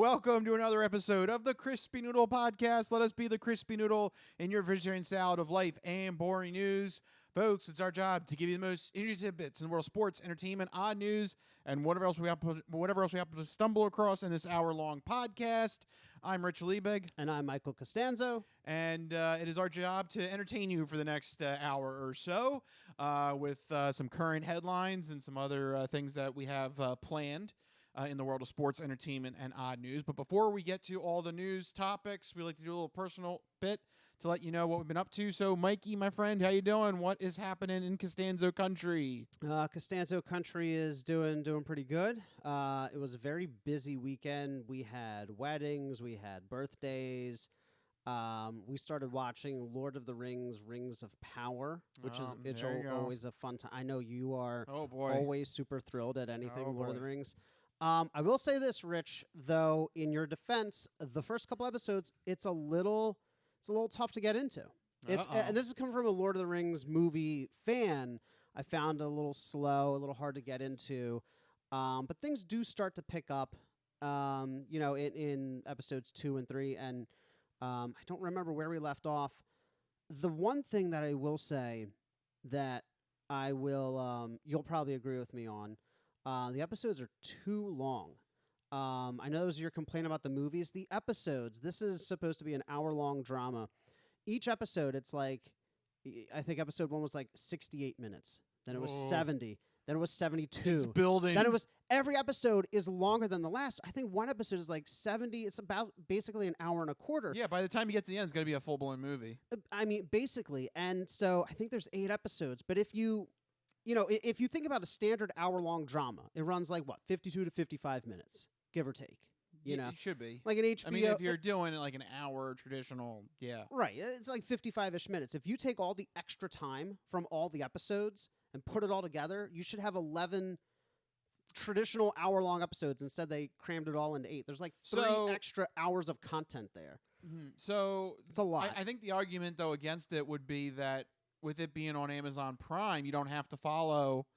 welcome to another episode of the Crispy Noodle Podcast. Let us be the Crispy Noodle in your vegetarian salad of life and boring news. Folks, it's our job to give you the most interesting bits in the world of sports, entertainment, odd news, and whatever else we happen to stumble across in this hour-long podcast. I'm Rich Liebig. And I'm Michael Costanzo. And it is our job to entertain you for the next hour or so with some current headlines and some other things that we have planned in the world of sports, entertainment, and odd news. But before we get to all the news topics, we like to do a little personal bit to let you know what we've been up to. So, Mikey, my friend, how you doing? What is happening in Costanzo Country? Costanzo Country is doing pretty good. It was a very busy weekend. We had weddings, we had birthdays. We started watching Lord of the Rings, Rings of Power, which is always a fun time. I know you are always super thrilled at anything Lord of the Rings. I will say this, Rich, though, in your defense, the first couple episodes, it's a little tough to get into. And this is coming from a Lord of the Rings movie fan. I found it a little slow, a little hard to get into. But things do start to pick up, in episodes 2 and 3. And I don't remember where we left off. The one thing that I will say that I will, you'll probably agree with me on, the episodes are too long. I know that was your complaint about the movies. The episodes, this is supposed to be an hour-long drama. Each episode, it's like, I think episode 1 was like 68 minutes. Then it was 70. Then it was 72. It's building. Then it was, every episode is longer than the last. I think one episode is like 70. It's about basically an hour and a quarter. Yeah, by the time you get to the end, it's going to be a full-blown movie. I mean, basically. And so I think there's 8 episodes. But if you think about a standard hour-long drama, it runs like, 52 to 55 minutes, give or take. It should be. Like an HBO. I mean, if you're doing like an hour traditional, yeah. Right. It's like 55-ish minutes. If you take all the extra time from all the episodes and put it all together, you should have 11 traditional hour-long episodes. Instead, they crammed it all into 8. There's like 3 extra hours of content there. Mm-hmm. So it's a lot. I think the argument, though, against it would be that with it being on Amazon Prime, you don't have to follow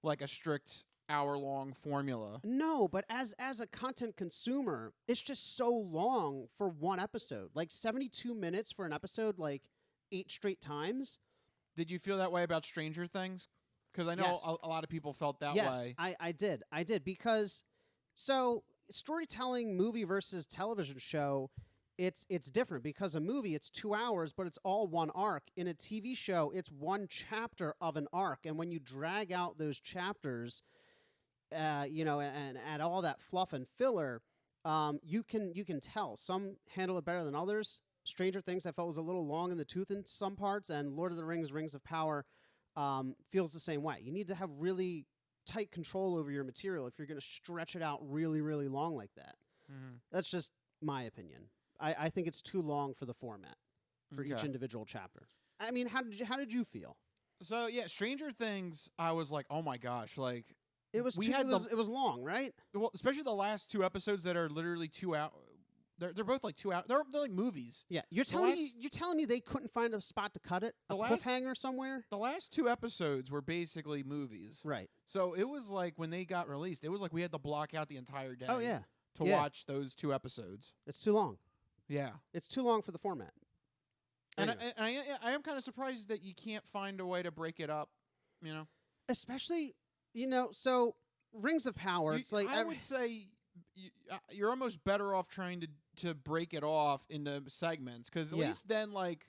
like a strict hour-long formula. No, but as a content consumer, it's just so long for one episode. Like 72 minutes for an episode, like 8 straight times. Did you feel that way about Stranger Things? Because I know a lot of people felt that way. Yes, I did. Because, so, storytelling, movie versus television show, it's different. Because a movie, it's 2 hours, but it's all one arc. In a TV show, it's one chapter of an arc. And when you drag out those chapters, and add all that fluff and filler, you can tell. Some handle it better than others. Stranger Things, I felt, was a little long in the tooth in some parts, and Lord of the Rings, Rings of Power, feels the same way. You need to have really tight control over your material if you're going to stretch it out really, really long like that. Mm-hmm. That's just my opinion. I think it's too long for the format for each individual chapter. I mean, how did you feel? So yeah, Stranger Things, I was like, oh my gosh, like it was long, right? Well, especially the last 2 episodes that are literally 2 hours. They're both like 2 hours. They're like movies. Yeah, you're telling me they couldn't find a spot to cut it, cliffhanger somewhere. The last 2 episodes were basically movies, right? So it was like when they got released, it was like we had to block out the entire day. Oh yeah, to watch those 2 episodes. It's too long. Yeah, it's too long for the format. Anyway. And I am kind of surprised that you can't find a way to break it up. Especially so Rings of Power. It's like I would say you're almost better off trying to break it off into segments, because at least then, like,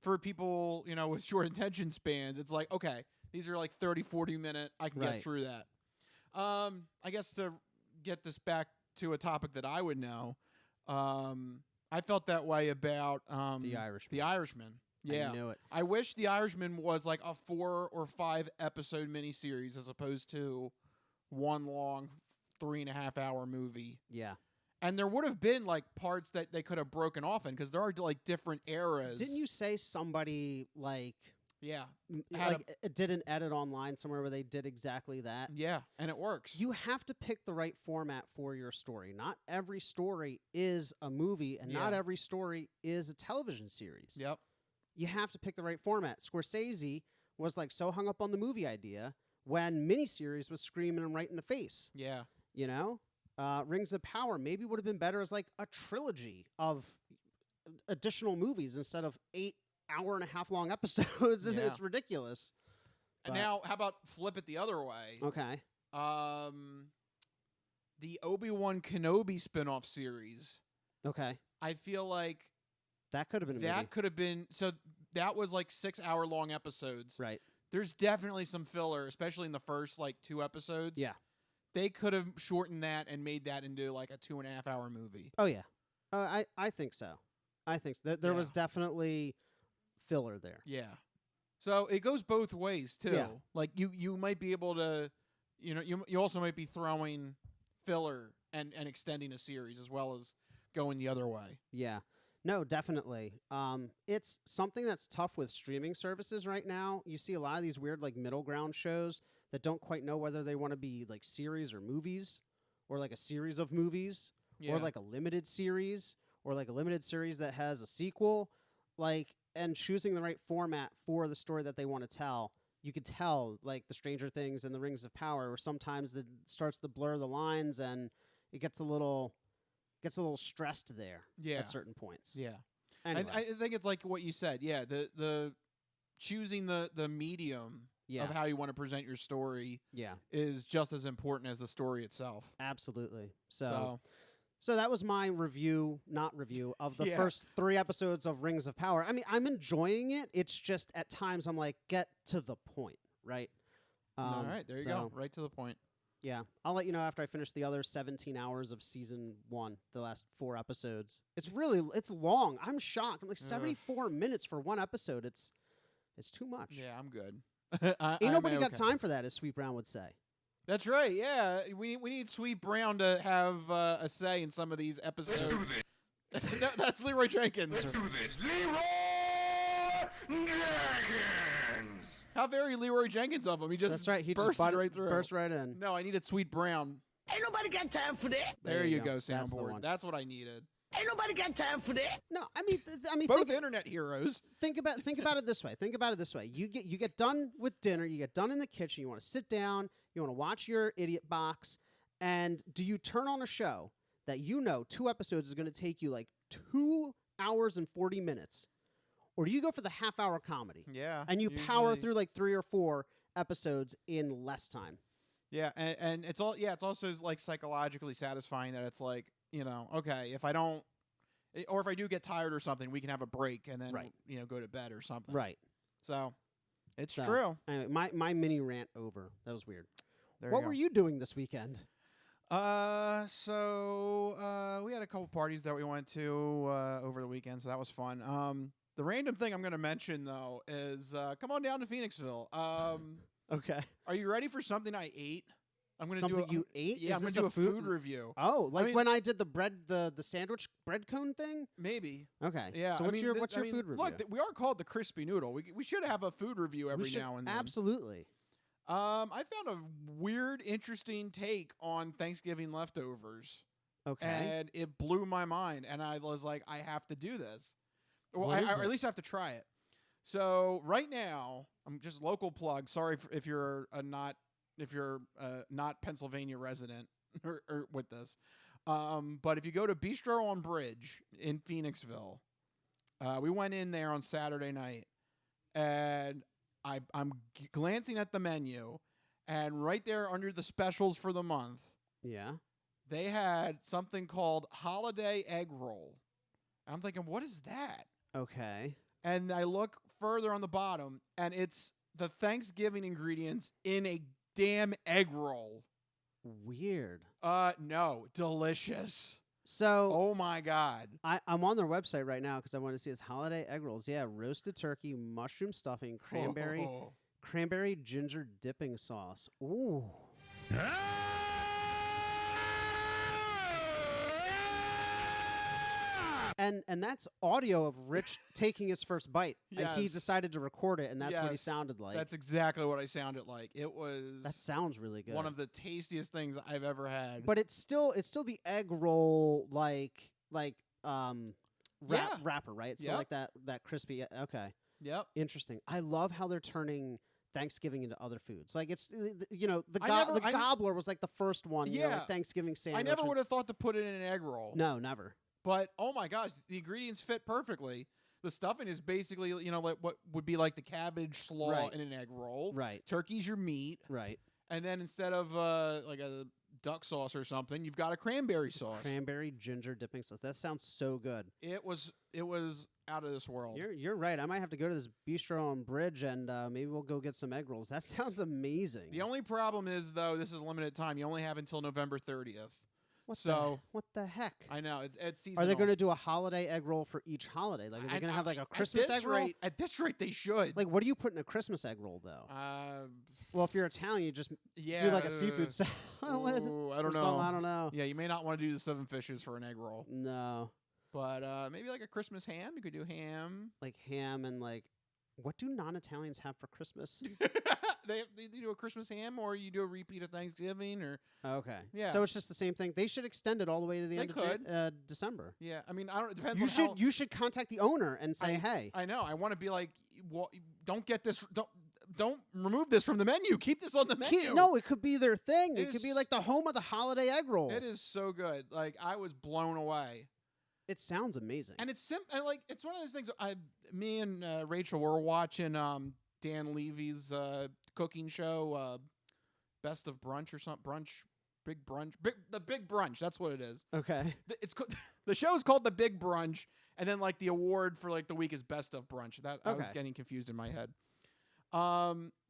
for people with short attention spans, it's like, okay, these are like 30-40 minute, I can get through that. I guess to get this back to a topic that I would know, I felt that way about The Irishman. Yeah, I knew it. I wish The Irishman was like a 4 or 5 episode miniseries as opposed to one long 3.5 hour movie. Yeah. And there would have been like parts that they could have broken off in, because there are like different eras. Didn't you say somebody like did an edit online somewhere where they did exactly that? Yeah, and it works. You have to pick the right format for your story. Not every story is a movie, and not every story is a television series. Yep. You have to pick the right format. Scorsese was like so hung up on the movie idea when miniseries was screaming him right in the face. Yeah. Rings of Power maybe would have been better as like a trilogy of additional movies instead of 8 hour-and-a-half long episodes. Yeah. It's ridiculous. And But- now, how about flip it the other way? Okay. The Obi-Wan Kenobi spin-off series. Okay. I feel like That could have been a movie. that could have been so. That was like 6-hour-long episodes. Right. There's definitely some filler, especially in the first like 2 episodes. Yeah. They could have shortened that and made that into like a 2.5-hour movie. Oh, yeah. I think so. I think so. There was definitely filler there. Yeah. So it goes both ways too. Yeah. Like you might be able to, you also might be throwing filler and extending a series as well as going the other way. Yeah. No, definitely. It's something that's tough with streaming services right now. You see a lot of these weird like middle ground shows that don't quite know whether they want to be like series or movies, or like a series of movies, Yeah. or like a limited series, or like a limited series that has a sequel, like, and choosing the right format for the story that they want to tell. You could tell, like the Stranger Things and the Rings of Power, where sometimes it starts to blur the lines and it gets a little stressed there at certain points. Yeah. Anyway. I think it's like what you said. Yeah. The choosing the medium Yeah. of how you want to present your story Yeah, is just as important as the story itself. absolutely. So that was my not review, of the Yeah. first 3 episodes of Rings of Power. I mean, I'm enjoying it. It's just at times I'm like, get to the point, right? All right, there you go. Right to the point. Yeah, I'll let you know after I finish the other 17 hours of season 1, the last 4 episodes. It's long. I'm shocked. I'm like 74 minutes for one episode. It's too much. Yeah, I'm good. Ain't nobody got time for that, as Sweet Brown would say. That's right. Yeah, we need Sweet Brown to have a say in some of these episodes. No, that's Leroy Jenkins. Let's do this. Leroy Jenkins! How very Leroy Jenkins of him. He just That's right. He burst just right through. burst right in. No, I needed Sweet Brown. Ain't nobody got time for that. There you go, That's the soundboard. one. That's what I needed. Ain't nobody got time for that. No, I mean, Both internet heroes. think about it this way. Think about it this way. You get done with dinner. You get done in the kitchen. You want to sit down. You want to watch your idiot box. And do you turn on a show that 2 episodes is going to take you like 2 hours and 40 minutes, or do you go for the half-hour comedy? Yeah. And you power usually- through like 3 or 4 episodes in less time. Yeah, and it's it's also like psychologically satisfying that it's like, okay, if I don't, or if I do get tired or something, we can have a break and then Right. go to bed or something. Right. So, it's So, true. Anyway, my mini rant over. That was weird. There What you go. were you doing this weekend? So we had a couple parties that we went to over the weekend, so that was fun. The random thing I'm going to mention though is come on down to Phoenixville. Okay. Are you ready for something I ate? I'm going to do Something you ate? Yeah, Is I'm going this to do a food- food review. Oh, like mean- when I did the bread, the sandwich bread cone thing. Maybe. Okay. Yeah. So I what's mean, your th- what's I your mean, food review? Look, we are called the Crispy Noodle. We should have a food review every We should- now and then. Absolutely. I found a weird, interesting take on Thanksgiving leftovers. Okay. And it blew my mind, and I was like, I have to do this. Well, What is or it? at least have to try it. So right now, I'm just local plug. Sorry if you're not Pennsylvania resident or with this. But if you go to Bistro on Bridge in Phoenixville, we went in there on Saturday night, and I'm glancing at the menu, and right there under the specials for the month, Yeah. they had something called Holiday Egg Roll. I'm thinking, what is that? Okay. And I look further on the bottom, and it's the Thanksgiving ingredients in a damn egg roll. Weird. No, delicious. So Oh my God. I'm on their website right now because I want to see this holiday egg rolls. Yeah, roasted turkey, mushroom stuffing, cranberry ginger dipping sauce. Ooh. And that's audio of Rich taking his first bite. And he Yes. decided to record it, and that's what he Yes, sounded like. That's exactly what I sounded like. It was That sounds really good. one of the tastiest things I've ever had. But it's still the egg roll Yeah. wrapper, right? So Yep. like that crispy. Okay, Yep. interesting. I love how they're turning Thanksgiving into other foods. Like it's the I gobbler was like the first one. Yeah. Like Thanksgiving sandwich. I never would have thought to put it in an egg roll. No, never. But oh my gosh, the ingredients fit perfectly. The stuffing is basically, like what would be like the cabbage slaw Right. in an egg roll. Right. Turkey's your meat. Right. And then instead of like a duck sauce or something, you've got a cranberry sauce. Cranberry ginger dipping sauce. That sounds so good. It was out of this world. You're right. I might have to go to this bistro on Bridge and maybe we'll go get some egg rolls. That sounds amazing. The only problem is though, this is limited time. You only have until November 30th. What the heck? I know it's seasonal. Are they going to do a holiday egg roll for each holiday? Like, are they going to have like a Christmas egg roll? At this rate, they should. Like, what do you put in a Christmas egg roll, though? Well, if you're Italian, you just do like a seafood salad. Ooh, I don't know. I don't know. Yeah, you may not want to do the 7 fishes for an egg roll. No. But maybe like a Christmas ham. You could do ham. Like ham and like, what do non-Italians have for Christmas? they do a Christmas ham, or you do a repeat of Thanksgiving, or okay. Yeah. So it's just the same thing. They should extend it all the way to the end of December. Yeah, I mean, I don't. It depends. You should contact the owner and say, hey. I know. I want to be like, well, don't get this. Don't remove this from the menu. Keep this on the menu. No, it could be their thing. It could be like the home of the holiday egg roll. It is so good. Like I was blown away. It sounds amazing. And it's simple. And like it's one of those things. Me and Rachel were watching Dan Levy's cooking show, Best of Brunch or something. Big Brunch. That's what it is. Okay. The show is called The Big Brunch, and then like the award for like the week is Best of Brunch. I was getting confused in my head.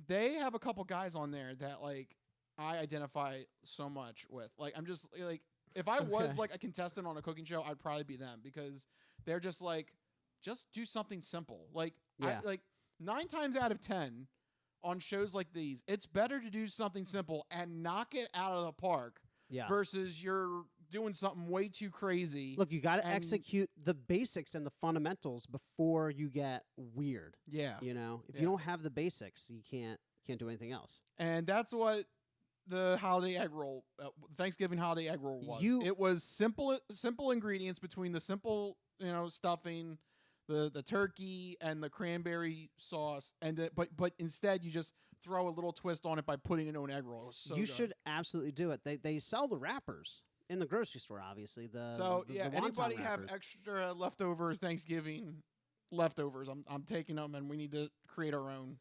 They have a couple guys on there that like I identify so much with. Like I'm just like. If I was like a contestant on a cooking show, I'd probably be them because they're just like, just do something simple. Like, yeah. 9 times out of 10 on shows like these, it's better to do something simple and knock it out of the park versus you're doing something way too crazy. Look, you got to execute the basics and the fundamentals before you get weird. Yeah. You know, if you don't have the basics, you can't do anything else. And that's what the holiday egg roll, Thanksgiving holiday egg roll was. It was simple ingredients between the simple, stuffing, the turkey and the cranberry sauce, and but instead you just throw a little twist on it by putting it in an egg roll. You should absolutely do it. They sell the wrappers in the grocery store, obviously. Anybody have wrappers. extra leftover Thanksgiving leftovers? I'm taking them, and we need to create our own.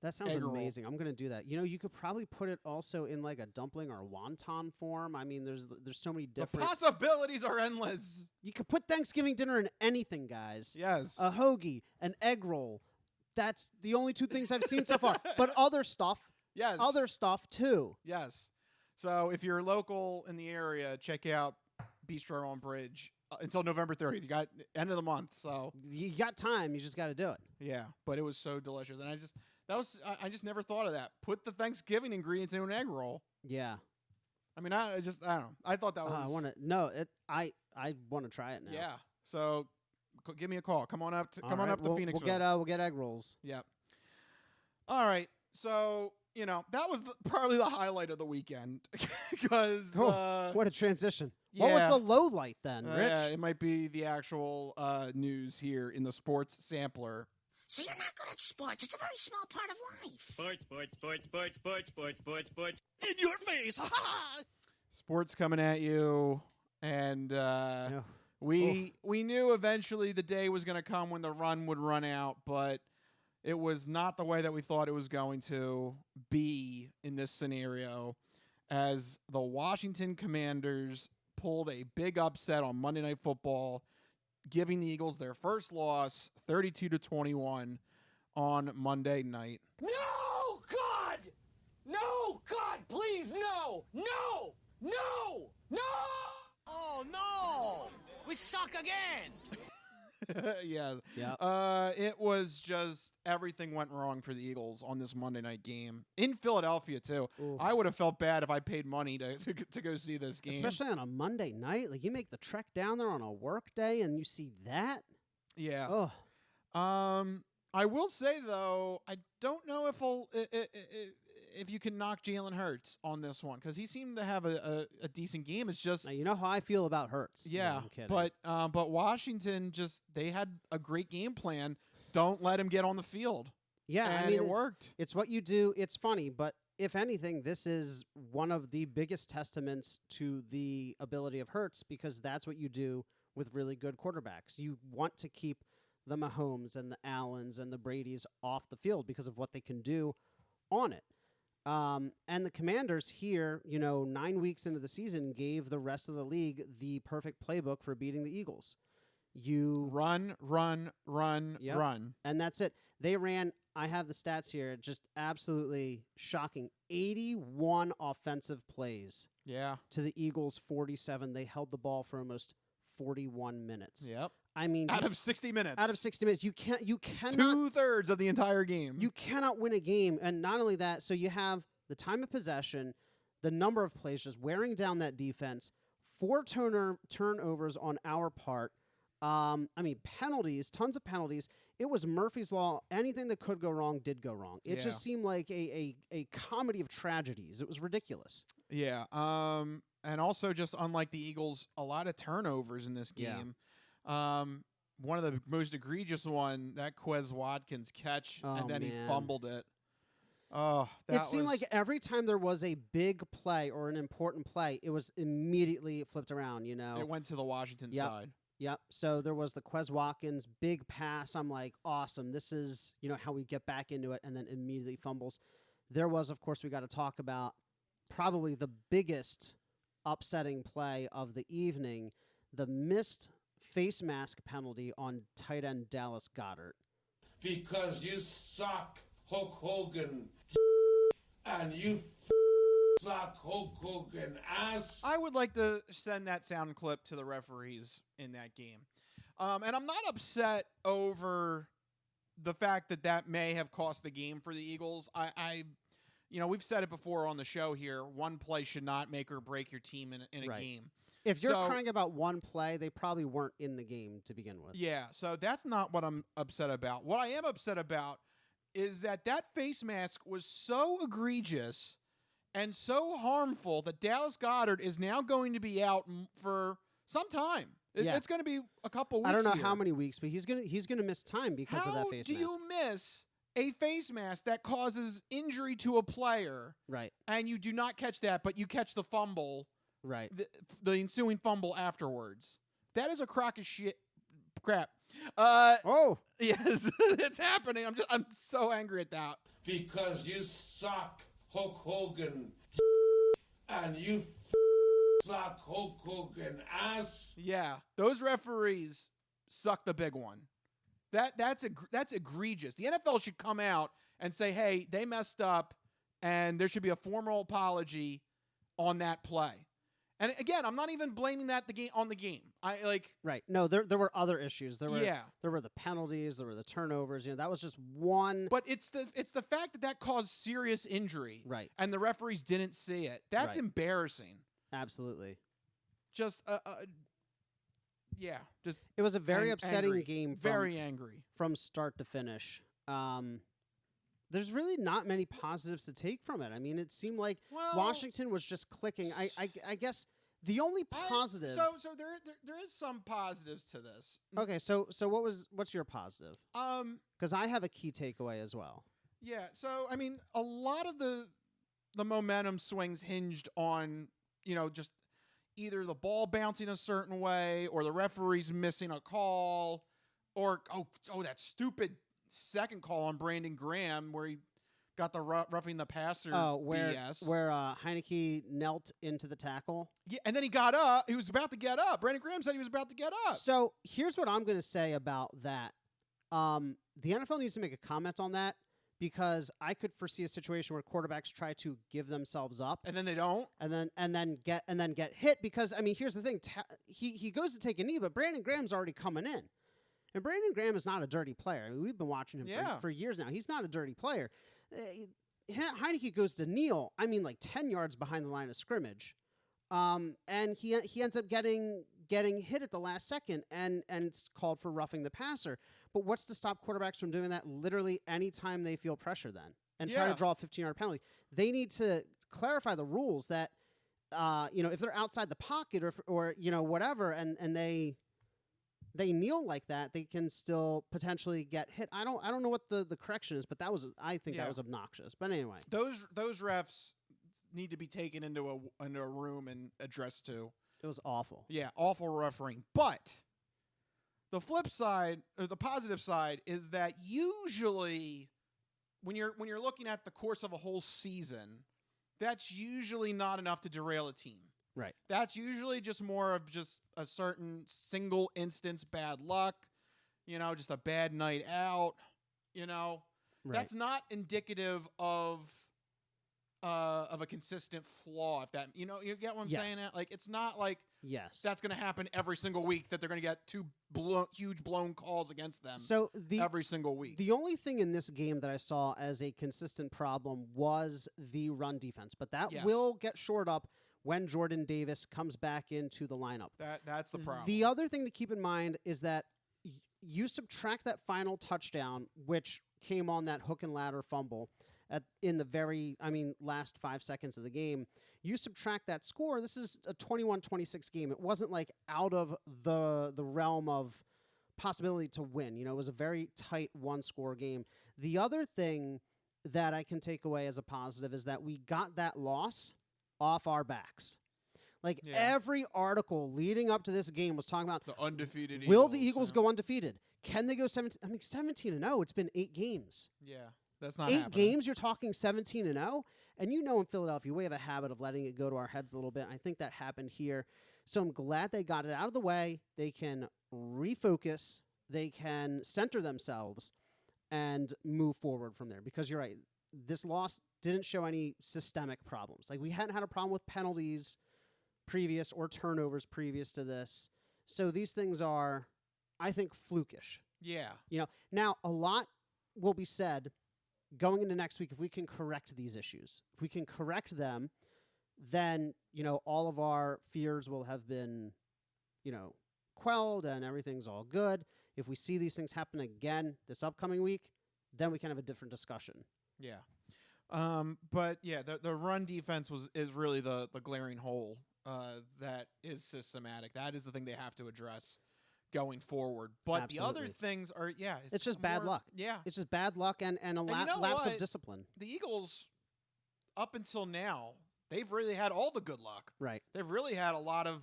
That sounds amazing. I'm going to do that. You could probably put it also in like a dumpling or a wonton form. I mean, there's so many different... The possibilities are endless. You could put Thanksgiving dinner in anything, guys. Yes. A hoagie, an egg roll. That's the only 2 things I've seen so far. But other stuff. Yes. Other stuff, too. Yes. So if you're local in the area, check out Bistro on Bridge until November 30th. You got end of the month, so... You got time. You just got to do it. Yeah, but it was so delicious. And I just never thought of that. Put the Thanksgiving ingredients in an egg roll. Yeah. I mean, I don't know. I thought that was. I want to try it now. Yeah. So, give me a call. Come on up. To Phoenix. We'll get egg rolls. Yep. All right. So that was probably the highlight of the weekend because what a transition. Yeah. What was the low light then, Rich? Yeah, it might be the actual news here in the sports sampler. So you're not good at sports. It's a very small part of life. Sports. In your face. Ha ha! Sports coming at you. And we knew eventually the day was going to come when the run would run out, but it was not the way that we thought it was going to be in this scenario, as the Washington Commanders pulled a big upset on Monday Night Football, giving the Eagles their first loss, 32-21 on Monday night. No, God! No, God, please, no! No! No! No! Oh, no! We suck again! Yeah. It was just everything went wrong for the Eagles on this Monday night game in Philadelphia too. Oof. I would have felt bad if I paid money to go see this game, especially on a Monday night. Like you make the trek down there on a work day and you see that. Yeah. Oh. I will say though, I don't know if you can knock Jalen Hurts on this one because he seemed to have a decent game. It's just now, you know how I feel about Hurts. Yeah, no, I'm kidding. but Washington they had a great game plan. Don't let him get on the field. Yeah, and I mean, it worked. It's what you do. It's funny, but if anything, this is one of the biggest testaments to the ability of Hurts because that's what you do with really good quarterbacks. You want to keep the Mahomes and the Allens and the Bradys off the field because of what they can do on it. And the Commanders here, 9 weeks into the season, gave the rest of the league the perfect playbook for beating the Eagles. You Run, Yep. run. And that's it. They ran, I have the stats here, just absolutely shocking. 81 offensive plays Yeah. to the Eagles' 47. They held the ball for almost 41 minutes. Yep. I mean, Out of 60 minutes. out of 60 minutes, you cannot 2/3 of the entire game. you cannot win a game. And not only that, so you have the time of possession, the number of plays just wearing down that defense, 4 turnovers on our part. Penalties, tons of penalties. It was Murphy's Law. Anything that could go wrong did go wrong. It Yeah. just seemed like a comedy of tragedies. It was ridiculous. Yeah. And also, just unlike the Eagles, a lot of turnovers in this Yeah. game. One of the most egregious one, that Quez Watkins catch, Oh, and then he man. fumbled it. Oh, that It seemed was- like every time there was a big play or an important play, it was immediately flipped around, it went to the Washington Yep. side. Yep. So there was the Quez Watkins big pass. I'm like, awesome. This is, how we get back into it, and then immediately fumbles. There was, of course, we got to talk about probably the biggest upsetting play of the evening, the missed face mask penalty on tight end Dallas Goedert. Because you suck, Hulk Hogan, and you suck, Hulk Hogan ass. I would like to send that sound clip to the referees in that game. And I'm not upset over the fact that may have cost the game for the Eagles. We've said it before on the show here. One play should not make or break your team in a Right. game. If you're So- crying about one play, they probably weren't in the game to begin with. Yeah, so that's not what I'm upset about. What I am upset about is that face mask was so egregious and so harmful that Dallas Goedert is now going to be out for some time. Yeah. It's going to be a couple weeks. I don't know here. how many weeks, but he's gonna miss time because of that face How do mask. you miss a face mask that causes injury to a player Right. and you do not catch that, but you catch the fumble, Right. the ensuing fumble afterwards? That is a crock of shit. Crap. Oh, Yes, it's happening. I'm so angry at that. Because you suck, Hulk Hogan, and you suck, Hulk Hogan ass. Yeah, those referees suck the big one. That's egregious. The NFL should come out and say, "Hey, they messed up, and there should be a formal apology on that play." And again, I'm not even blaming on the game. right. No, there were other issues. There Yeah. were the penalties. There were the turnovers. That was just one. But it's the fact that caused serious injury, Right. and the referees didn't see it. That's Right. embarrassing. Absolutely. Just yeah, just It was a very upsetting angry. game. Very angry. From start to finish. There's really not many positives to take from it. I mean, it seemed like Well, Washington was just clicking. I guess the only positive. So there is some positives to this. Okay, so what's your positive? Because I have a key takeaway as well. Yeah. So I mean, a lot of the momentum swings hinged on just either the ball bouncing a certain way or the referees missing a call, or that stupid second call on Brandon Graham where he got the roughing the passer BS. Where Heineke knelt into the tackle. Yeah, and then he got up. He was about to get up. Brandon Graham said he was about to get up. So here's what I'm going to say about that. The NFL needs to make a comment on that because I could foresee a situation where quarterbacks try to give themselves up And then they don't. and then get hit because I mean here's the thing. He goes to take a knee, but Brandon Graham's already coming in. And Brandon Graham is not a dirty player. I mean, we've been watching him for years now. He's not a dirty player. Heineke goes to kneel, 10 yards behind the line of scrimmage. And he ends up getting hit at the last second, and it's called for roughing the passer. But what's to stop quarterbacks from doing that literally anytime they feel pressure then? And try to Yeah. draw a 15-yard penalty. They need to clarify the rules that, if they're outside the pocket or whatever, and they they kneel like that, they can still potentially get hit. I don't know what the correction is, but I think that was obnoxious. But anyway, those refs need to be taken into a room and addressed to. it was awful. Yeah, awful refereeing. But the flip side, or the positive side, is that usually when you're looking at the course of a whole season, that's usually not enough to derail a team. Right. That's usually just more of just a certain single instance bad luck, just a bad night out, Right. That's not indicative of a consistent flaw. If that, you get what I'm saying? Like, it's not like Yes. that's going to happen every single week, that they're going to get two huge blown calls against them So every single week. the only thing in this game that I saw as a consistent problem was the run defense, but that Yes. will get shored up when Jordan Davis comes back into the lineup. That's the problem. The other thing to keep in mind is that you subtract that final touchdown, which came on that hook and ladder fumble in the last 5 seconds of the game. You subtract that score. This is a 21-26 game. It wasn't like out of the realm of possibility to win. It was a very tight one-score game. The other thing that I can take away as a positive is that we got that loss off our backs. Like, every article leading up to this game was talking about the undefeated will the Eagles go undefeated? Can they go 17? 17-0. It's been 8 games. Yeah, that's not 8 happening. games, you're talking 17-0. And in Philadelphia, we have a habit of letting it go to our heads a little bit. I think that happened here. So I'm glad they got it out of the way. They can refocus. They can center themselves and move forward from there. Because you're right, this loss didn't show any systemic problems. Like, we hadn't had a problem with penalties previous or turnovers previous to this. So these things are, I think, flukish. Yeah. Now a lot will be said going into next week if we can correct these issues. If we can correct them, then, all of our fears will have been, quelled and everything's all good. If we see these things happen again this upcoming week, then we can have a different discussion. Yeah. But yeah, the run defense is really the glaring hole that is systematic. That is the thing they have to address going forward. But the other Absolutely. things are, It's just bad luck. Yeah. It's just bad luck and a lapse what? of discipline. The Eagles, up until now, they've really had all the good luck. Right. They've really had a lot of,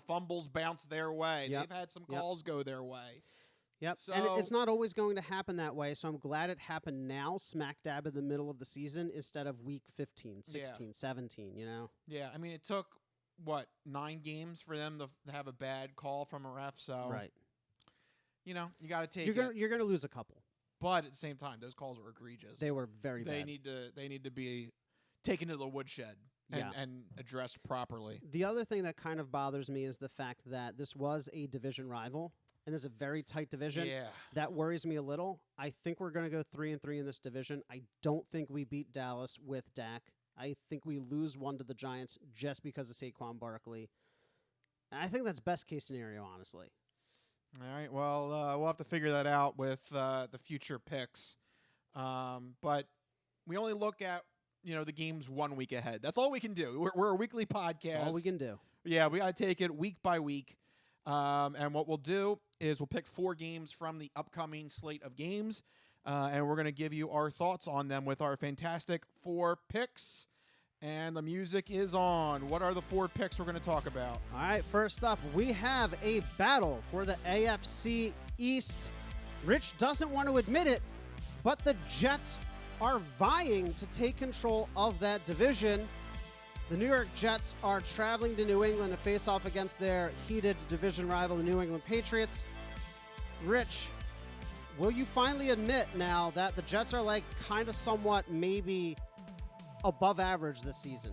fumbles bounce their way. Yep. They've had some Yep. calls go their way. Yep. So, And it's not always going to happen that way. So I'm glad it happened now, smack dab in the middle of the season, instead of week 15, 16, 17, Yeah, I mean, it took, 9 games for them to have a bad call from a ref. So, Right. You got to take You're going to lose a couple. But at the same time, those calls were egregious. They were very They bad. need to be taken to the woodshed and addressed properly. The other thing that kind of bothers me is the fact that this was a division rival, and this is a very tight division. Yeah. That worries me a little. I think we're going to go 3-3 in this division. I don't think we beat Dallas with Dak. I think we lose one to the Giants just because of Saquon Barkley. I think that's best case scenario, honestly. All right. Well, we'll have to figure that out with the future picks. But we only look at the games 1 week ahead. That's all we can do. We're a weekly podcast. That's all we can do. Yeah, we got to take it week by week. And what we'll do is we'll pick 4 games from the upcoming slate of games, and we're going to give you our thoughts on them with our fantastic 4 picks. And the music is on. What are the 4 picks we're going to talk about? All right, first up, we have a battle for the AFC East. Rich doesn't want to admit it, but the Jets are vying to take control of that division. The New York Jets are traveling to New England to face off against their heated division rival, the New England Patriots. Rich, will you finally admit now that the Jets are kind of somewhat maybe above average this season?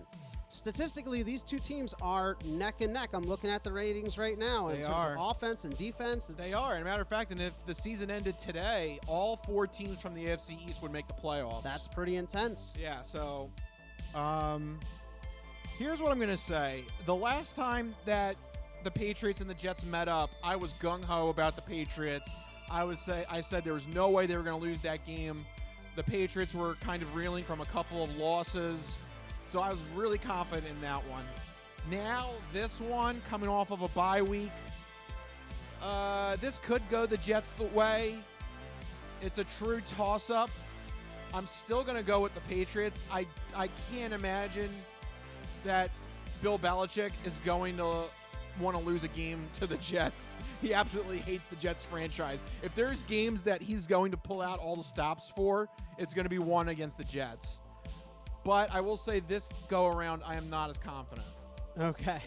Statistically, these two teams are neck and neck. I'm looking at the ratings right now in They terms are. of offense and defense. They are. As a matter of fact, and if the season ended today, all 4 teams from the AFC East would make the playoffs. That's pretty intense. Yeah, so here's what I'm going to say. The last time that the Patriots and the Jets met up, I was gung-ho about the Patriots. I said there was no way they were going to lose that game. The Patriots were kind of reeling from a couple of losses, so I was really confident in that one. Now, this one, coming off of a bye week, This could go the Jets' way. It's a true toss-up. I'm still going to go with the Patriots. I can't imagine that Bill Belichick is going to want to lose a game to the Jets. He absolutely hates the Jets franchise. If there's games that he's going to pull out all the stops for, it's going to be one against the Jets. But I will say this go-around, I am not as confident. Okay.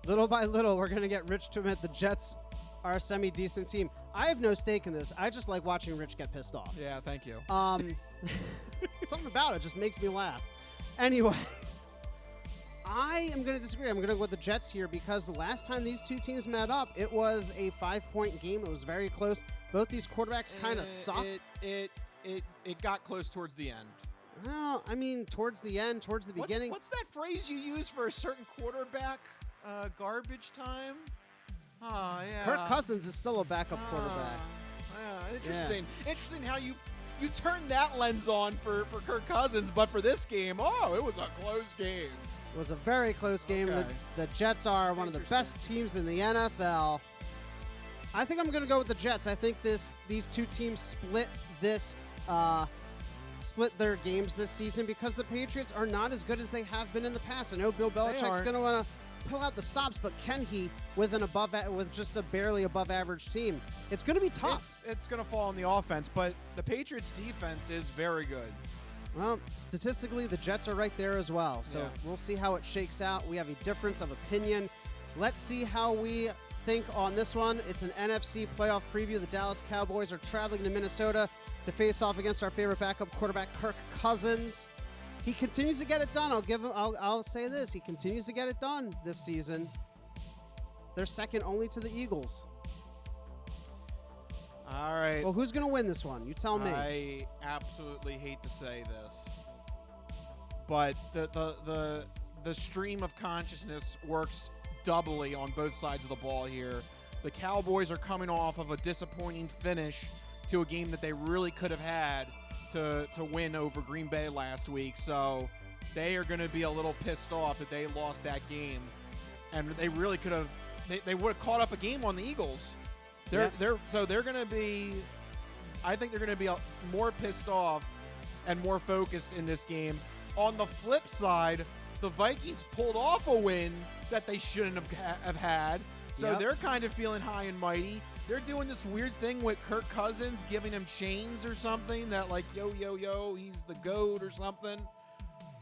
Little by little, we're going to get Rich to admit the Jets are a semi-decent team. I have no stake in this. I just like watching Rich get pissed off. Yeah, thank you. Something about it just makes me laugh. Anyway, I am going to disagree. I'm going to go with the Jets here because the last time these two teams met up, it was a 5-point game. It was very close. Both these quarterbacks kind of suck. It got close towards the end. Well, I mean, towards the end, towards the beginning. What's that phrase you use for a certain quarterback? Garbage time? Oh, yeah. Kirk Cousins is still a backup quarterback. Yeah, interesting. Yeah. Interesting how you turned that lens on for Kirk Cousins, but for this game, it was a close game. It was a very close game. Okay. The Jets are one of the best teams in the NFL. I think I'm going to go with the Jets. I think these two teams split their games this season because the Patriots are not as good as they have been in the past. I know Bill Belichick's going to want to pull out the stops, but can he with just a barely above average team? It's going to be tough. It's going to fall on the offense, but the Patriots defense is very good. Well, statistically, the Jets are right there as well. So We'll see how it shakes out. We have a difference of opinion. Let's see how we think on this one. It's an NFC playoff preview. The Dallas Cowboys are traveling to Minnesota to face off against our favorite backup quarterback, Kirk Cousins. He continues to get it done. I'll say this. He continues to get it done this season. They're second only to the Eagles. All right. Well, who's going to win this one? You tell me. I absolutely hate to say this, but the stream of consciousness works doubly on both sides of the ball here. The Cowboys are coming off of a disappointing finish to a game that they really could have had to win over Green Bay last week. So they are going to be a little pissed off that they lost that game, and they really could have. They would have caught up a game on the Eagles. They're going to be. I think they're going to be more pissed off and more focused in this game. On the flip side, the Vikings pulled off a win that they shouldn't have had. So they're kind of feeling high and mighty. They're doing this weird thing with Kirk Cousins, giving him chains or something that like, yo, he's the GOAT or something.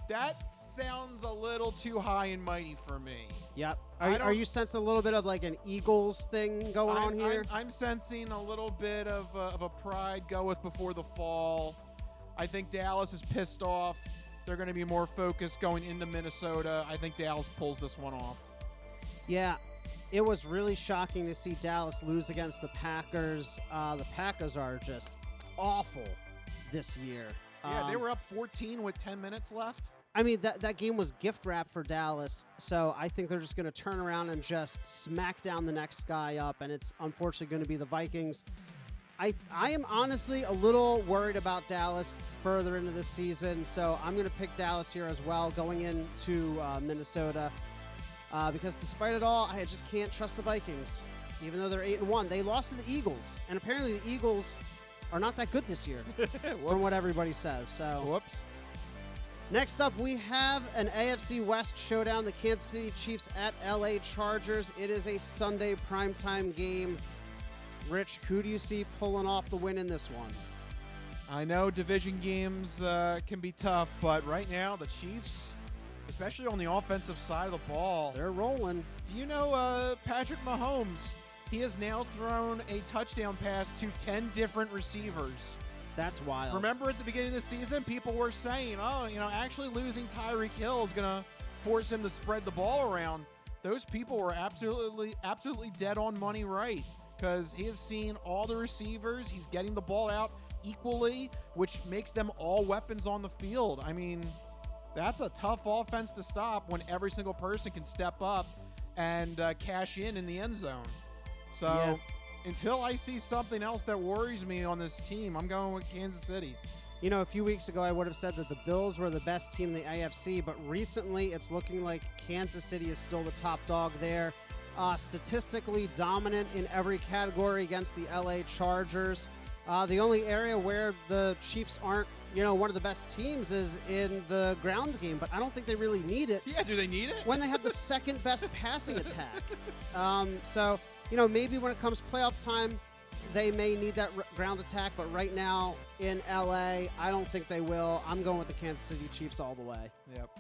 That sounds a little too high and mighty for me. Yep. Are you sensing a little bit of like an Eagles thing going on here? I'm sensing a little bit of a pride goeth before the fall. I think Dallas is pissed off. They're going to be more focused going into Minnesota. I think Dallas pulls this one off. Yeah. It was really shocking to see Dallas lose against the Packers. The Packers are just awful this year. Yeah, they were up 14 with 10 minutes left. I mean, that game was gift wrap for Dallas, so I think they're just going to turn around and just smack down the next guy up, and it's unfortunately going to be the Vikings. I am honestly a little worried about Dallas further into the season, so I'm going to pick Dallas here as well going into Minnesota. Because despite it all, I just can't trust the Vikings. Even though they're 8-1, they lost to the Eagles, and apparently the Eagles are not that good this year, from what everybody says. So, whoops. Next up, we have an AFC West showdown: the Kansas City Chiefs at LA Chargers. It is a Sunday primetime game. Rich, who do you see pulling off the win in this one? I know division games can be tough, but right now the Chiefs, especially on the offensive side of the ball, they're rolling. Do you know Patrick Mahomes? He has now thrown a touchdown pass to 10 different receivers. That's wild. Remember at the beginning of the season, people were saying, actually losing Tyreek Hill is going to force him to spread the ball around. Those people were absolutely dead on money right, because he has seen all the receivers. He's getting the ball out equally, which makes them all weapons on the field. I mean, that's a tough offense to stop when every single person can step up and cash in the end zone. So until I see something else that worries me on this team, I'm going with Kansas City. You know, a few weeks ago, I would have said that the Bills were the best team in the AFC, but recently it's looking like Kansas City is still the top dog there. statistically dominant in every category against the LA Chargers. The only area where the Chiefs aren't, one of the best teams is in the ground game, but I don't think they really need it. Yeah, do they need it? When they have the second best passing attack. So, maybe when it comes playoff time, they may need that ground attack, but right now in LA, I don't think they will. I'm going with the Kansas City Chiefs all the way. Yep.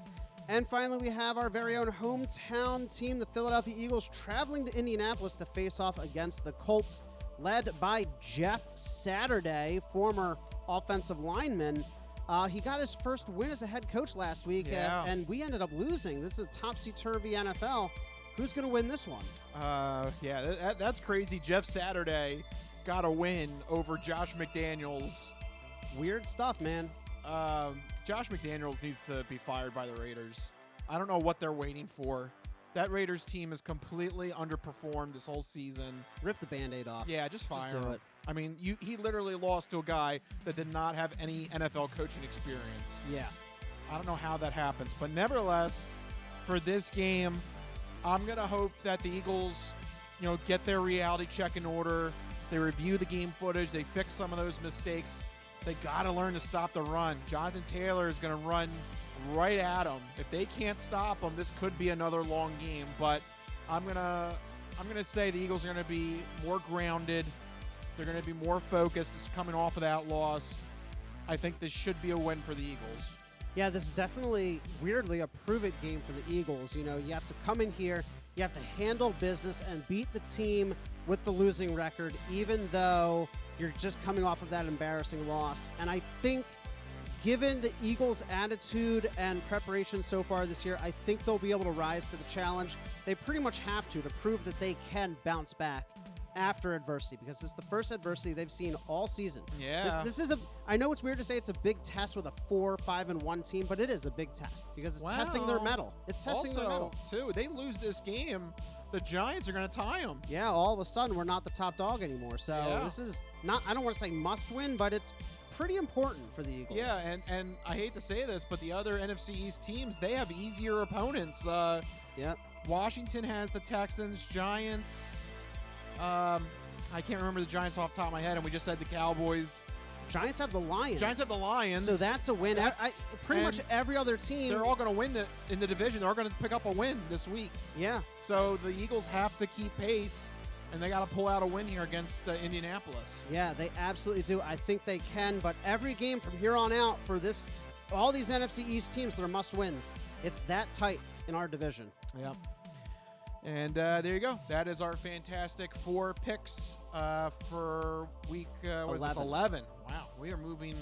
And finally, we have our very own hometown team, the Philadelphia Eagles, traveling to Indianapolis to face off against the Colts, led by Jeff Saturday, former offensive lineman. He got his first win as a head coach last week, and we ended up losing. This is a topsy-turvy NFL. Who's going to win this one? That's crazy. Jeff Saturday got a win over Josh McDaniels. Weird stuff, man. Josh McDaniels needs to be fired by the Raiders. I don't know what they're waiting for. That Raiders team has completely underperformed this whole season. Rip the Band-Aid off. Yeah, just fire do him. it. I mean, he literally lost to a guy that did not have any NFL coaching experience. Yeah. I don't know how that happens. But nevertheless, for this game, I'm going to hope that the Eagles, get their reality check in order. They review the game footage. They fix some of those mistakes. They got to learn to stop the run. Jonathan Taylor is going to run right at them. If they can't stop them, this could be another long game. But I'm gonna say the Eagles are going to be more grounded. They're going to be more focused coming off of that loss. I think this should be a win for the Eagles. Yeah, this is definitely, weirdly, a prove-it game for the Eagles. You have to come in here, you have to handle business and beat the team with the losing record, even though you're just coming off of that embarrassing loss. And I think, given the Eagles' attitude and preparation so far this year, I think they'll be able to rise to the challenge. They pretty much have to prove that they can bounce back after adversity, because it's the first adversity they've seen all season. Yeah. This is I know it's weird to say it's a big test with a 4-5-1 team, but it is a big test because it's testing their mettle. It's testing their mettle. Too, they lose this game, the Giants are going to tie them. Yeah, all of a sudden we're not the top dog anymore. So this is not, I don't want to say must win, but it's pretty important for the Eagles. Yeah, and I hate to say this, but the other NFC East teams, they have easier opponents. Washington has the Texans, Giants. I can't remember the Giants off the top of my head, and we just said the Cowboys. Giants have the Lions. So that's a win. Pretty much every other team. They're all going to win in the division. They're all going to pick up a win this week. Yeah. So the Eagles have to keep pace, and they got to pull out a win here against Indianapolis. Yeah, they absolutely do. I think they can, but every game from here on out for all these NFC East teams, they're must-wins. It's that tight in our division. Yep. And there you go. That is our fantastic 4 picks for week 11. Wow, we are moving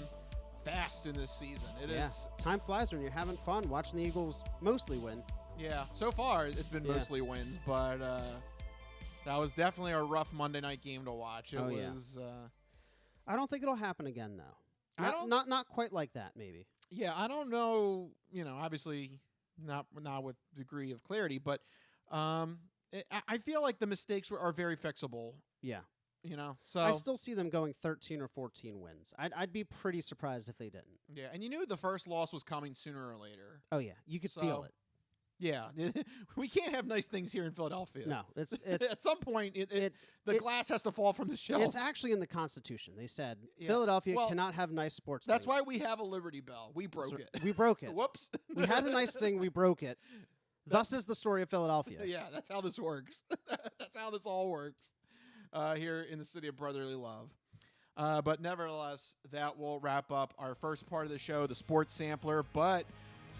fast in this season. It is. Time flies when you're having fun watching the Eagles mostly win. Yeah, so far it's been mostly wins, but that was definitely a rough Monday night game to watch. It was. I don't think it'll happen again, though. Not quite like that, maybe. Yeah, I don't know. Obviously not with degree of clarity, but. I feel like the mistakes are very fixable. Yeah. So I still see them going 13 or 14 wins. I'd be pretty surprised if they didn't. Yeah, and you knew the first loss was coming sooner or later. Oh yeah, you could feel it. Yeah, we can't have nice things here in Philadelphia. No, it's at some point the glass has to fall from the shelf. It's actually in the Constitution. They said Philadelphia cannot have nice sports. That's things. why we have a Liberty Bell. We broke it. We broke it. Whoops. We had a nice thing. We broke it. Thus is the story of Philadelphia. Yeah, that's how this works. That's how this all works here in the city of brotherly love. But nevertheless, that will wrap up our first part of the show, the Sports Sampler. But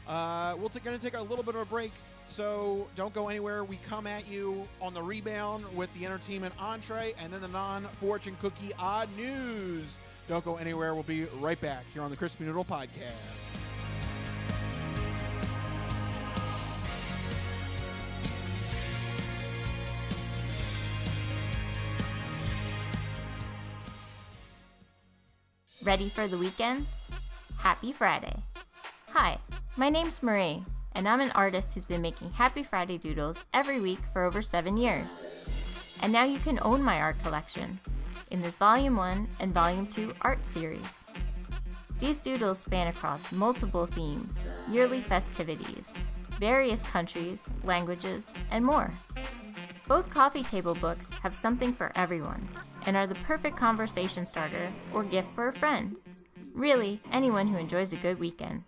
we're going to take a little bit of a break, so don't go anywhere. We come at you on the rebound with the entertainment entree and then the non-fortune cookie odd news. Don't go anywhere. We'll be right back here on the Crispy Noodle Podcast. Ready for the weekend? Happy Friday. Hi, my name's Marie, and I'm an artist who's been making Happy Friday doodles every week for over 7 years. And now you can own my art collection in this Volume 1 and Volume 2 art series. These doodles span across multiple themes, yearly festivities, various countries, languages, and more. Both coffee table books have something for everyone and are the perfect conversation starter or gift for a friend. Really, anyone who enjoys a good weekend.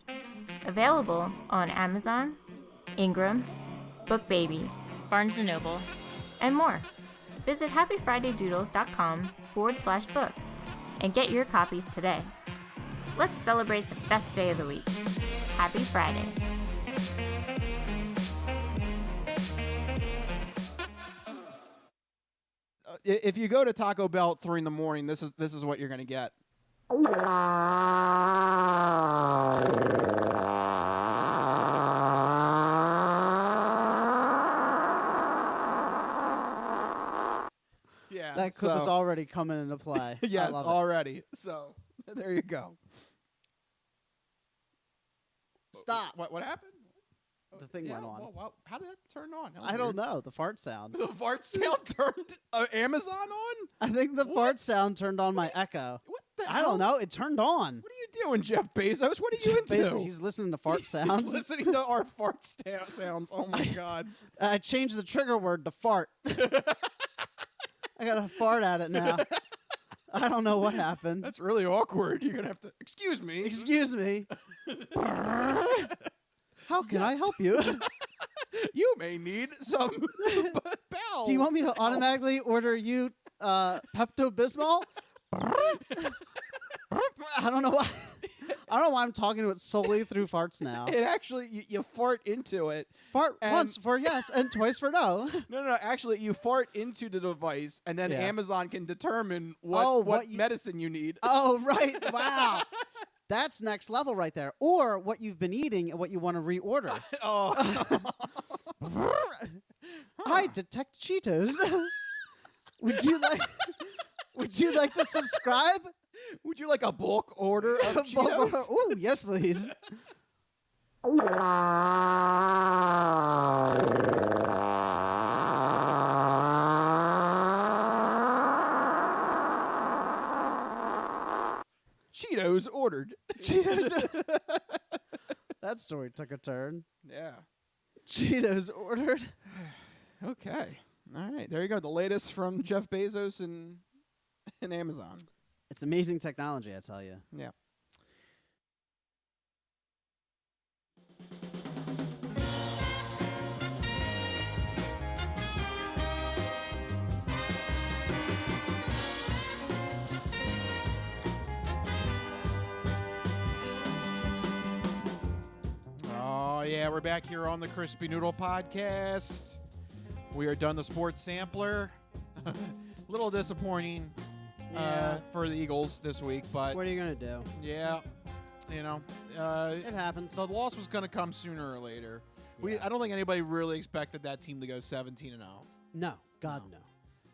Available on Amazon, Ingram, BookBaby, Barnes & Noble, and more. Visit happyfridaydoodles.com/books and get your copies today. Let's celebrate the best day of the week. Happy Friday. If you go to Taco Bell at 3 a.m, this is what you're going to get. Yeah, That clip is already coming into play. yes, I love it. already. So there you go. Stop. What happened? The thing went on. Well, how did that turn on? That was I don't weird. know. The fart sound. The fart sound turned Amazon on? I think the fart sound turned on my Echo. What the I hell? don't know. It turned on. What are you doing, Jeff Bezos? What are you into? Basically, he's listening to fart sounds. He's listening to our fart sounds. Oh, my God. I changed the trigger word to fart. I got to fart at it now. I don't know what happened. That's really awkward. You're going to have to... Excuse me. Excuse me. How can I help you? You may need some bowel. Do you want me to automatically order you Pepto-Bismol? I don't know why. I don't know why I'm talking to it solely through farts now. It actually, you fart into it. Fart and- once for yes and twice for no. No. Actually, you fart into the device, and then Yeah. Amazon can determine what medicine you need. Oh, right. Wow. That's next level right there. Or what you've been eating and what you want to reorder. Oh. I detect Cheetos. Would you like to subscribe? Would you like a bulk order of Cheetos? Oh, yes, please. Cheetos ordered. Cheetos. That story took a turn. Yeah. Cheetos ordered. Okay. All right. There you go. The latest from Jeff Bezos and Amazon. It's amazing technology, I tell you. Yeah. Oh, yeah. We're back here on the Crispy Noodle Podcast. We are done the sports sampler. Little disappointing for the Eagles this week, but What are you going to do? yeah, you know, It happens. the loss was going to come sooner or later. Yeah. I don't think anybody really expected that team to go 17-0. No. God, no.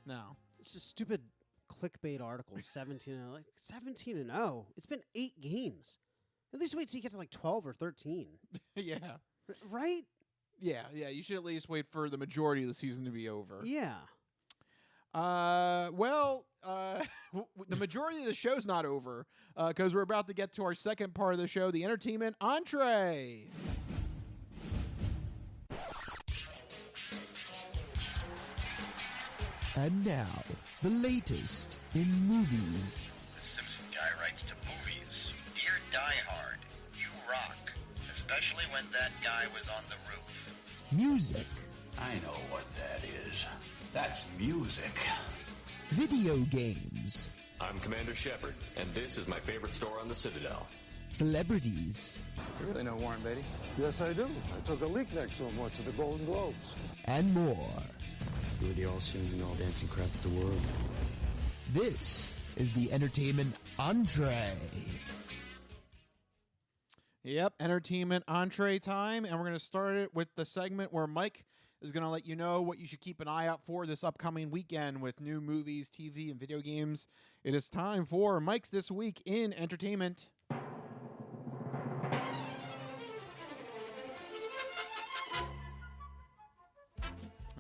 No. It's just stupid clickbait articles. 17-0. Like 17-0. It's been 8 games. At least wait till you get to like 12 or 13. Yeah. Right? Yeah. You should at least wait for the majority of the season to be over. Yeah. The majority of the show's not over because we're about to get to our second part of the show, the entertainment entree. And now, the latest in movies. The Simpson guy writes to movies. Dear Die Hard, you rock. Especially when that guy was on the roof. Music. I know what that is. That's music. Video games. I'm Commander Shepard, and this is my favorite store on the Citadel. Celebrities. You really know Warren Beatty? Yes, I do. I took a leak next to him once at the Golden Globes. And more. You were the all-singing, all-dancing crap of the world. This is the entertainment entree. Yep, entertainment entree time, and we're going to start it with the segment where Mike is going to let you know what you should keep an eye out for this upcoming weekend with new movies, TV, and video games. It is time for Mike's This Week in Entertainment.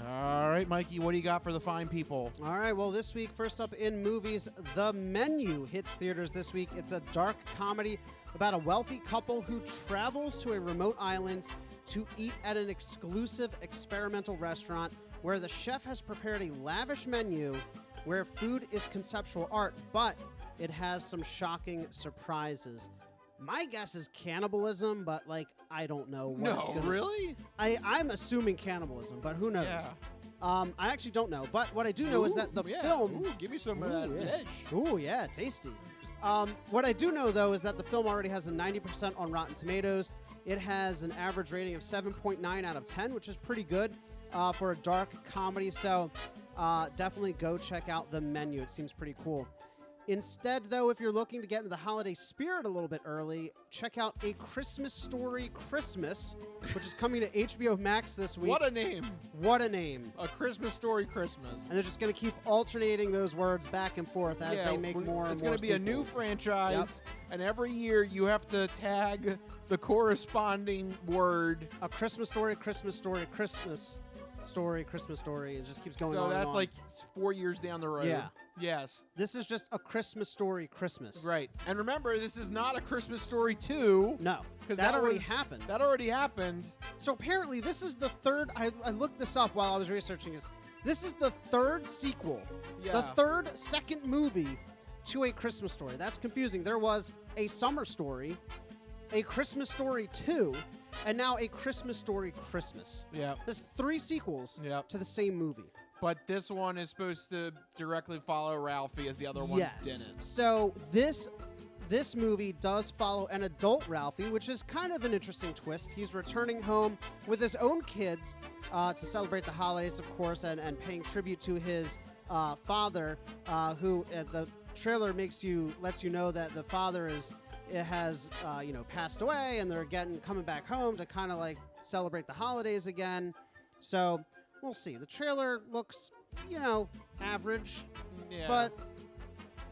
All right, Mikey, what do you got for the fine people? All right, well, this week, first up in movies, The Menu hits theaters this week. It's a dark comedy about a wealthy couple who travels to a remote island to eat at an exclusive experimental restaurant where the chef has prepared a lavish menu where food is conceptual art, but it has some shocking surprises. My guess is cannibalism, but, like, I don't know what it's gonna... really? I'm assuming cannibalism, but who knows? Yeah. I actually don't know, but what I do know is that the film... Ooh, give me some of that fish. Ooh, yeah, tasty. What I do know, though, is that the film already has a 90% on Rotten Tomatoes. It has an average rating of 7.9 out of 10, which is pretty good for a dark comedy. So definitely go check out the menu. It seems pretty cool. Instead, though, if you're looking to get into the holiday spirit a little bit early, check out A Christmas Story Christmas, which is coming to HBO Max this week. What a name. What a name. A Christmas Story Christmas. And they're just going to keep alternating those words back and forth as they make more and more It's going to be a new sequels. Franchise, and every year you have to tag the corresponding word. A Christmas Story, Christmas Story, Christmas Story, Christmas Story. It just keeps going on. So that's and on. like 4 years down the road. Yeah. Yes. This is just A Christmas Story Christmas. Right. And remember, this is not A Christmas Story 2. No. Because that already happened. That already happened. So apparently this is the third... I looked this up while I was researching this. This is the third sequel. Yeah. The second movie to A Christmas Story. That's confusing. There was A Summer Story, A Christmas Story 2, and now A Christmas Story Christmas. Yeah. There's 3 sequels to the same movie. But this one is supposed to directly follow Ralphie, as the other ones didn't. So this movie does follow an adult Ralphie, which is kind of an interesting twist. He's returning home with his own kids to celebrate the holidays, of course, and paying tribute to his father, who the trailer lets you know that the father has passed away, and they're coming back home to kind of like celebrate the holidays again. So we'll see. The trailer looks, average, but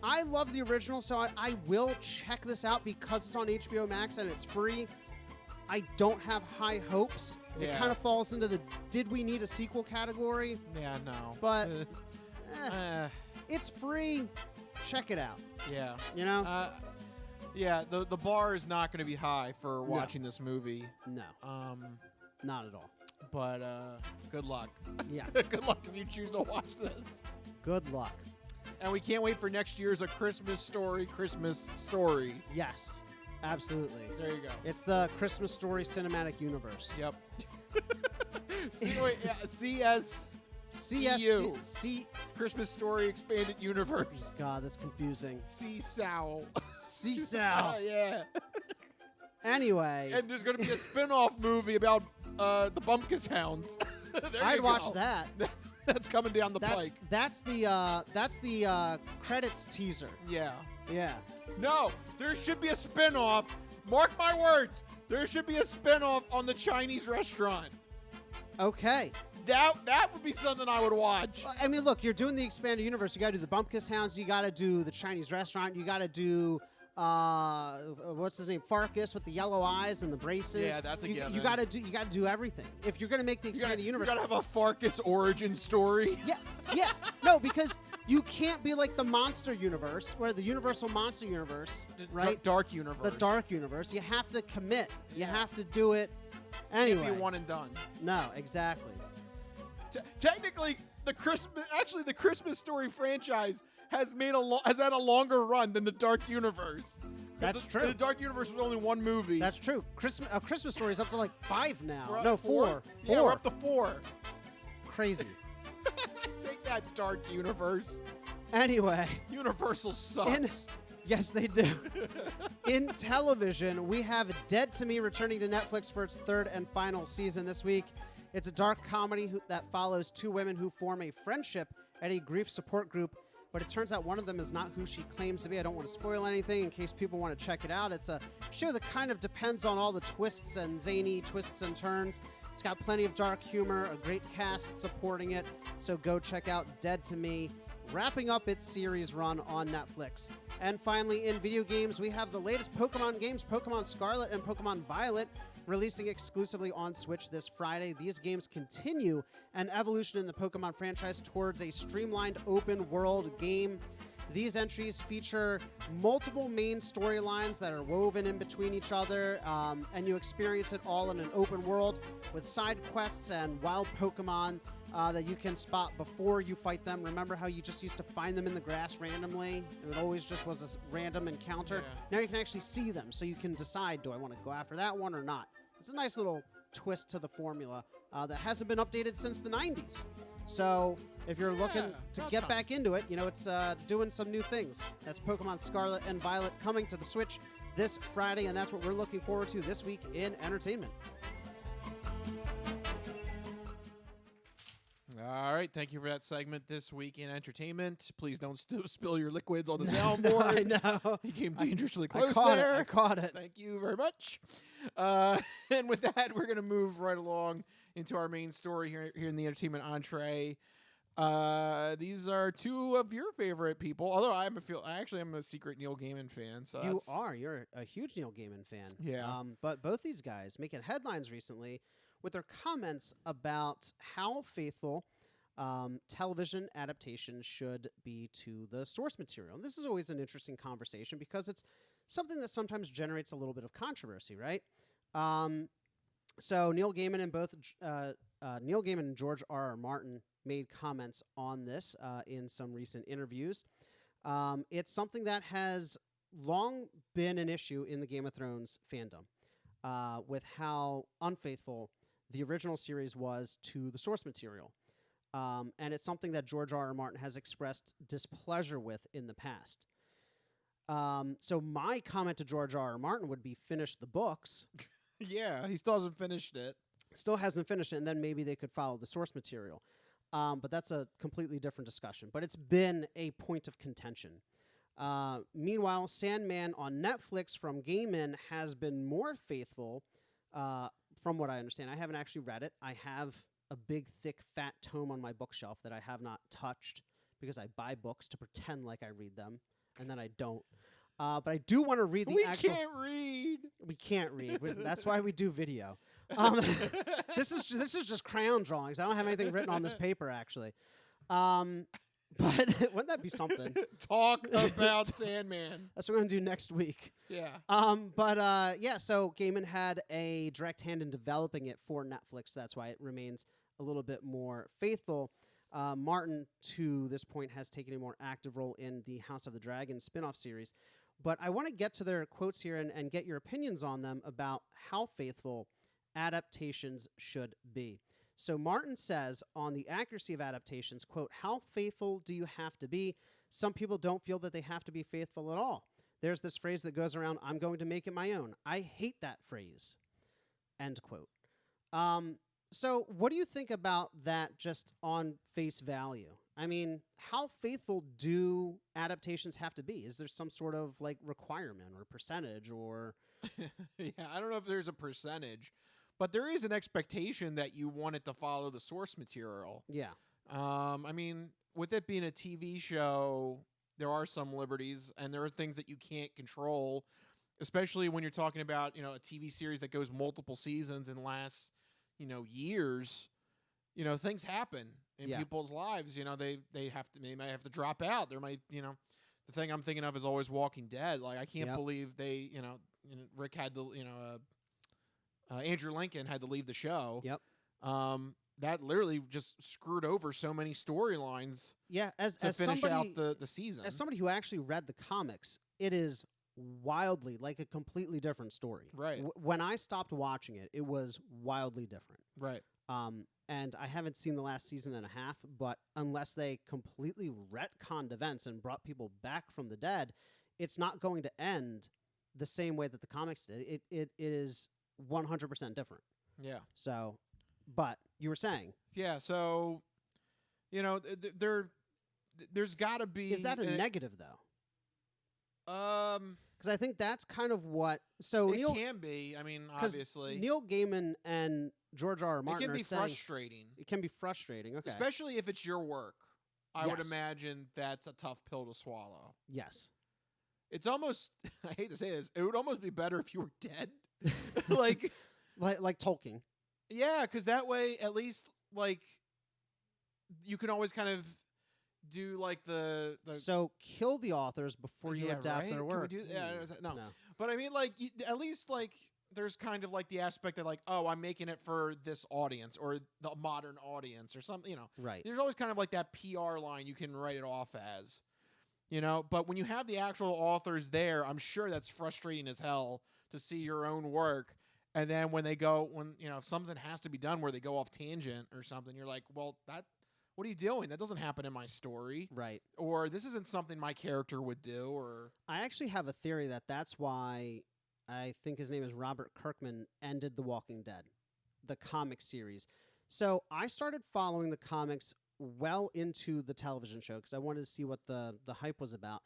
I love the original, so I will check this out because it's on HBO Max and it's free. I don't have high hopes. Yeah. It kind of falls into the did we need a sequel category. Yeah, no. But it's free. Check it out. Yeah. Yeah, the bar is not going to be high for watching this movie. No. Not at all. But good luck. Yeah. Good luck if you choose to watch this. Good luck. And we can't wait for next year's A Christmas Story Christmas Story. Yes. Absolutely. There you go. It's the Christmas Story Cinematic Universe. Yep. CSU. Christmas Story Expanded Universe. God, that's confusing. CSOW. CSOW. Yeah. Anyway. And there's going to be a spin-off movie about the Bumpkus Hounds. I'd watch that. That's coming down the pike. That's the credits teaser. Yeah. Yeah. No, there should be a spin-off. Mark my words. There should be a spin-off on the Chinese restaurant. Okay. That would be something I would watch. I mean, look, you're doing the expanded universe. You got to do the Bumpkus Hounds. You got to do the Chinese restaurant. You got to do what's his name? Farkas with the yellow eyes and the braces. Yeah, that's a given. You got to do everything. If you're gonna make the expanded universe, you got to have a Farkas origin story. Yeah. No, because you can't be like the monster universe, where the Universal Monster Universe, right? Dark universe. The dark universe. You have to commit. You have to do it. Anyway. Can't be one and done. No, exactly. Technically, the Christmas Story franchise has had a longer run than the Dark Universe. That's true. The Dark Universe was only one movie. That's true. A Christmas Story is up to like 5 now. We're No, up 4. Yeah, we're up to 4. Crazy. Take that, Dark Universe. Anyway. Universal sucks. Yes, they do. In television, we have Dead to Me returning to Netflix for its 3rd and final season this week. It's a dark comedy that follows 2 women who form a friendship at a grief support group, but it turns out one of them is not who she claims to be. I don't want to spoil anything in case people want to check it out. It's a show that kind of depends on all the twists and zany twists and turns. It's got plenty of dark humor, a great cast supporting it, so go check out Dead to Me, wrapping up its series run on Netflix. And finally, in video games, we have the latest Pokemon games, Pokemon Scarlet and Pokemon Violet, releasing exclusively on Switch this Friday. These games continue an evolution in the Pokemon franchise towards a streamlined open-world game. These entries feature multiple main storylines that are woven in between each other, and you experience it all in an open world with side quests and wild Pokemon that you can spot before you fight them. Remember how you just used to find them in the grass randomly? And it always just was a random encounter. Yeah. Now you can actually see them, so you can decide, do I want to go after that one or not? It's a nice little twist to the formula that hasn't been updated since the 90s. So if you're looking to get back into it, it's doing some new things. That's Pokemon Scarlet and Violet coming to the Switch this Friday, and that's what we're looking forward to this week in entertainment. All right, thank you for that segment this week in entertainment. Please don't spill your liquids on the soundboard. I know. You came dangerously close I caught there. It. I caught it. Thank you very much. And with that, we're going to move right along into our main story here in the entertainment entree. These are two of your favorite people. Although I'm a secret Neil Gaiman fan. So You're a huge Neil Gaiman fan. Yeah. But both these guys making headlines recently with their comments about how faithful television adaptations should be to the source material. And this is always an interesting conversation because it's something that sometimes generates a little bit of controversy, right? So Neil Gaiman and George R.R. Martin made comments on this in some recent interviews. It's something that has long been an issue in the Game of Thrones fandom with how unfaithful the original series was to the source material. And it's something that George R.R. Martin has expressed displeasure with in the past. So my comment to George R.R. Martin would be finish the books. Yeah, he still hasn't finished it. Still hasn't finished it, and then maybe they could follow the source material. But that's a completely different discussion. But it's been a point of contention. Meanwhile, Sandman on Netflix from Gaiman has been more faithful, from what I understand. I haven't actually read it. I have a big, thick, fat tome on my bookshelf that I have not touched because I buy books to pretend like I read them, and then I don't. But I do want to read the actual... We can't read. We can't read. That's why we do video. This is just crayon drawings. I don't have anything written on this paper, actually. But wouldn't that be something? Talk about Sandman. That's what we're going to do next week. Yeah. So Gaiman had a direct hand in developing it for Netflix. That's why it remains a little bit more faithful. Martin, to this point, has taken a more active role in the House of the Dragon spin-off series. But I want to get to their quotes here and get your opinions on them about how faithful adaptations should be. So Martin says on the accuracy of adaptations, quote, "How faithful do you have to be? Some people don't feel that they have to be faithful at all. There's this phrase that goes around, I'm going to make it my own. I hate that phrase." End quote. So what do you think about that just on face value? I mean, how faithful do adaptations have to be? Is there some sort of like requirement or percentage or... Yeah, I don't know if there's a percentage, but there is an expectation that you want it to follow the source material. Yeah. I mean, with it being a TV show, there are some liberties and there are things that you can't control, especially when you're talking about, a TV series that goes multiple seasons and lasts, years. Things happen in people's lives. They might have to drop out. There might, the thing I'm thinking of is always Walking Dead. Like, I can't believe they, Rick had to, Andrew Lincoln had to leave the show. Yep. That literally just screwed over so many storylines. Yeah, as finish somebody, out the season. As somebody who actually read the comics, it is wildly like a completely different story. Right. When I stopped watching it, it was wildly different. Right. And I haven't seen the last season and a half, but unless they completely retconned events and brought people back from the dead, it's not going to end the same way that the comics did. It is 100% different. Yeah. So, but you were saying. Yeah, so, there's got to be... Is that a negative, though? Because I think that's kind of what... So it can be. I mean, obviously. Neil Gaiman and George R.R. Martin It can be frustrating. It can be frustrating, okay. Especially if it's your work. I would imagine that's a tough pill to swallow. Yes. It's almost... I hate to say this. It would almost be better if you were dead. like Tolkien. Yeah, because that way, at least, you can always kind of do, the... So, kill the authors before you adapt their work. Can we do, no. But I mean, at least, there's kind of like the aspect that like, oh, I'm making it for this audience or the modern audience or something, you know. Right. There's always kind of like that PR line you can write it off as, you know. But when you have the actual authors there, I'm sure that's frustrating as hell to see your own work. And then when you know, if something has to be done where they go off tangent or something, you're like, well, what are you doing? That doesn't happen in my story. Right. Or this isn't something my character would do. Or I actually have a theory that's why I think his name is Robert Kirkman ended The Walking Dead, the comic series. So I started following the comics well into the television show because I wanted to see what the hype was about.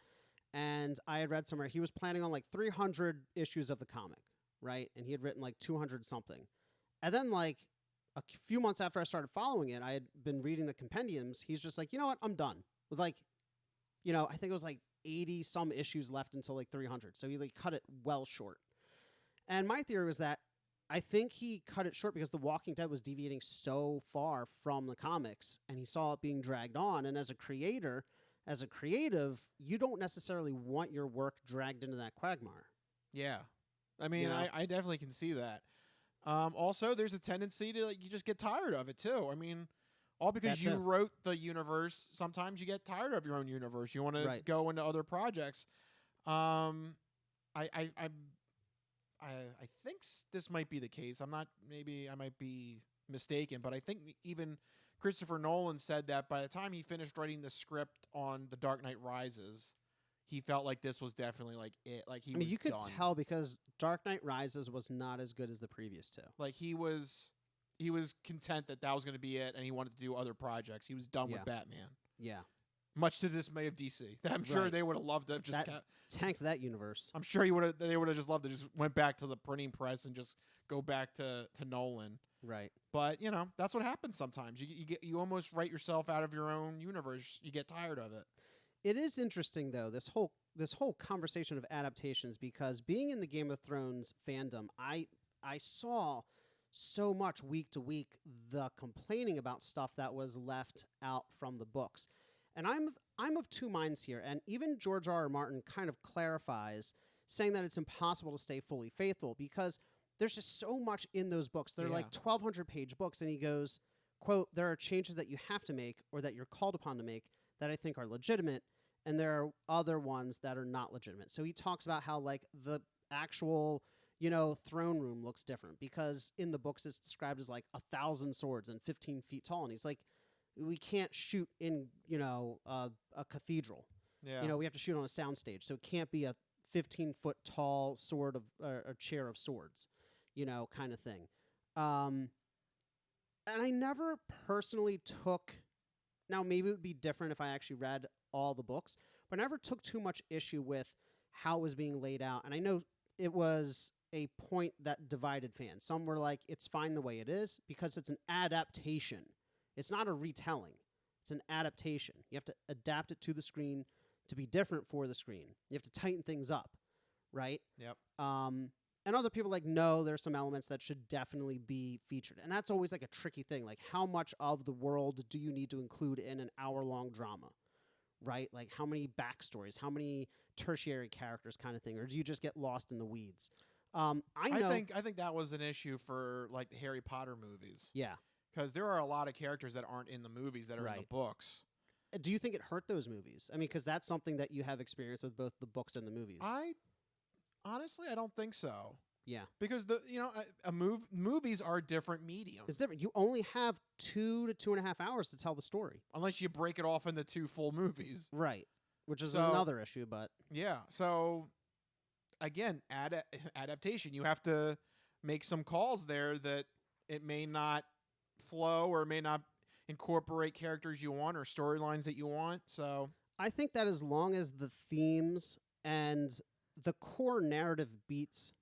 And I had read somewhere he was planning on like 300 issues of the comic, right? And he had written like 200 something. And then like a few months after I started following it, I had been reading the compendiums. He's just like, you know what? I'm done with like, you know, I think it was like 80 some issues left until like 300. So he like cut it well short. And my theory was that I think he cut it short because The Walking Dead was deviating so far from the comics and he saw it being dragged on. And as a creator, as a creative, you don't necessarily want your work dragged into that quagmire. yeah, I mean, You know? I definitely can see that. Also, there's a tendency to like you just get tired of it too. I mean, all because That you too. wrote the universe. Sometimes you get tired of your own universe. You want to Right. go into other projects. I think this might be the case. I'm not. Maybe I might be mistaken, but I think even Christopher Nolan said that by the time he finished writing the script on The Dark Knight Rises, he felt like this was definitely like it. Like he I mean, was you could done. tell because Dark Knight Rises was not as good as the previous two. Like he was content that was going to be it, and he wanted to do other projects. He was done Yeah. with Batman. Yeah. Much to the dismay of DC. I'm sure Right. they would have loved to have just That tanked that universe. I'm sure they would have just loved to just went back to the printing press and just go back to Nolan. Right. But you know that's what happens sometimes. You almost write yourself out of your own universe. You get tired of it. It is interesting though, this whole conversation of adaptations, because being in the Game of Thrones fandom, I saw so much week to week the complaining about stuff that was left out from the books. And I'm of two minds here, and even George R.R. Martin kind of clarifies, saying that it's impossible to stay fully faithful because there's just so much in those books. They're like 1,200-page books, and he goes, quote, there are changes that you have to make or that you're called upon to make that I think are legitimate, and there are other ones that are not legitimate. So he talks about how like the actual, you know, throne room looks different because in the books it's described as like 1,000 swords and 15 feet tall, and he's like, we can't shoot in, you know, a cathedral. Yeah. You know, we have to shoot on a soundstage, so it can't be a 15-foot tall sword of a chair of swords, you know, kind of thing. And I never personally took. Now, maybe it would be different if I actually read all the books, but I never took too much issue with how it was being laid out. And I know it was a point that divided fans. Some were like, it's fine the way it is because it's an adaptation. It's not a retelling. It's an adaptation. You have to adapt it to the screen to be different for the screen. You have to tighten things up, right? Yep. And other people are like, no, there's some elements that should definitely be featured. And that's always like a tricky thing. Like, how much of the world do you need to include in an hour-long drama, right? Like, how many backstories, how many tertiary characters kind of thing? Or do you just get lost in the weeds? I think that was an issue for like the Harry Potter movies. Yeah. Because there are a lot of characters that aren't in the movies that are in the books. Do you think it hurt those movies? I mean, because that's something that you have experience with both the books and the movies. Honestly, I don't think so. Yeah. Because movies are different mediums. It's different. You only have 2 to 2.5 hours to tell the story. Unless you break it off into 2 full movies. Right. Which is another issue, but... Yeah. So, again, adaptation. You have to make some calls there that it may not flow or may not incorporate characters you want or storylines that you want. So I think that as long as the themes and the core narrative beats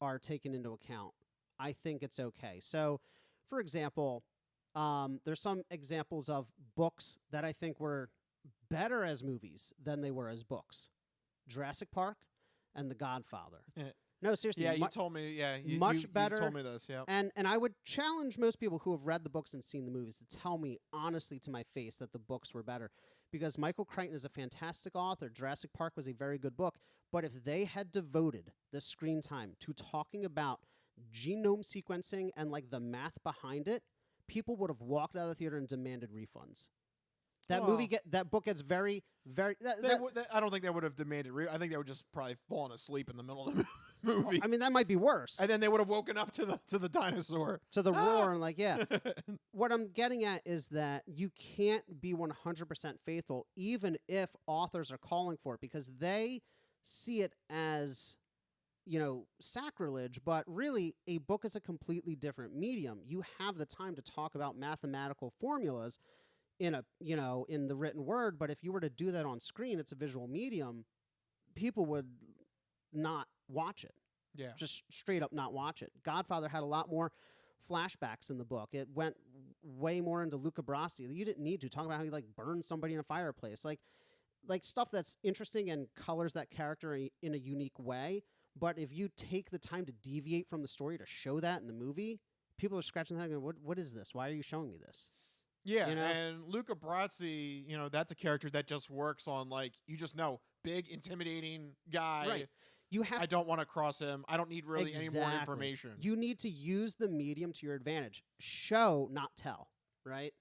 are taken into account, I think it's okay. So, for example, there's some examples of books that I think were better as movies than they were as books. Jurassic Park and The Godfather. No, seriously. Yeah, you told me. Yeah, much better. You told me this. Yeah, and I would challenge most people who have read the books and seen the movies to tell me honestly to my face that the books were better, because Michael Crichton is a fantastic author. Jurassic Park was a very good book, but if they had devoted the screen time to talking about genome sequencing and like the math behind it, people would have walked out of the theater and demanded refunds. That that book gets very, very. I don't think they would have demanded. I think they would just probably fallen asleep in the middle of the movie. I mean, that might be worse. And then they would have woken up to the dinosaur, to the roar, and like, yeah. What I'm getting at is that you can't be 100% faithful, even if authors are calling for it, because they see it as, sacrilege. But really, a book is a completely different medium. You have the time to talk about mathematical formulas in the written word, but if you were to do that on screen, it's a visual medium, people would not watch it. Yeah. Just straight up not watch it. Godfather had a lot more flashbacks in the book. It went way more into Luca Brasi. You didn't need to talk about how he burned somebody in a fireplace. Like stuff that's interesting and colors that character in a unique way. But if you take the time to deviate from the story to show that in the movie, people are scratching their head going, what is this? Why are you showing me this? Yeah, and Luca Brasi, that's a character that just works on big, intimidating guy. Right. I don't want to cross him. I don't need really any more information. You need to use the medium to your advantage. Show, not tell. Right?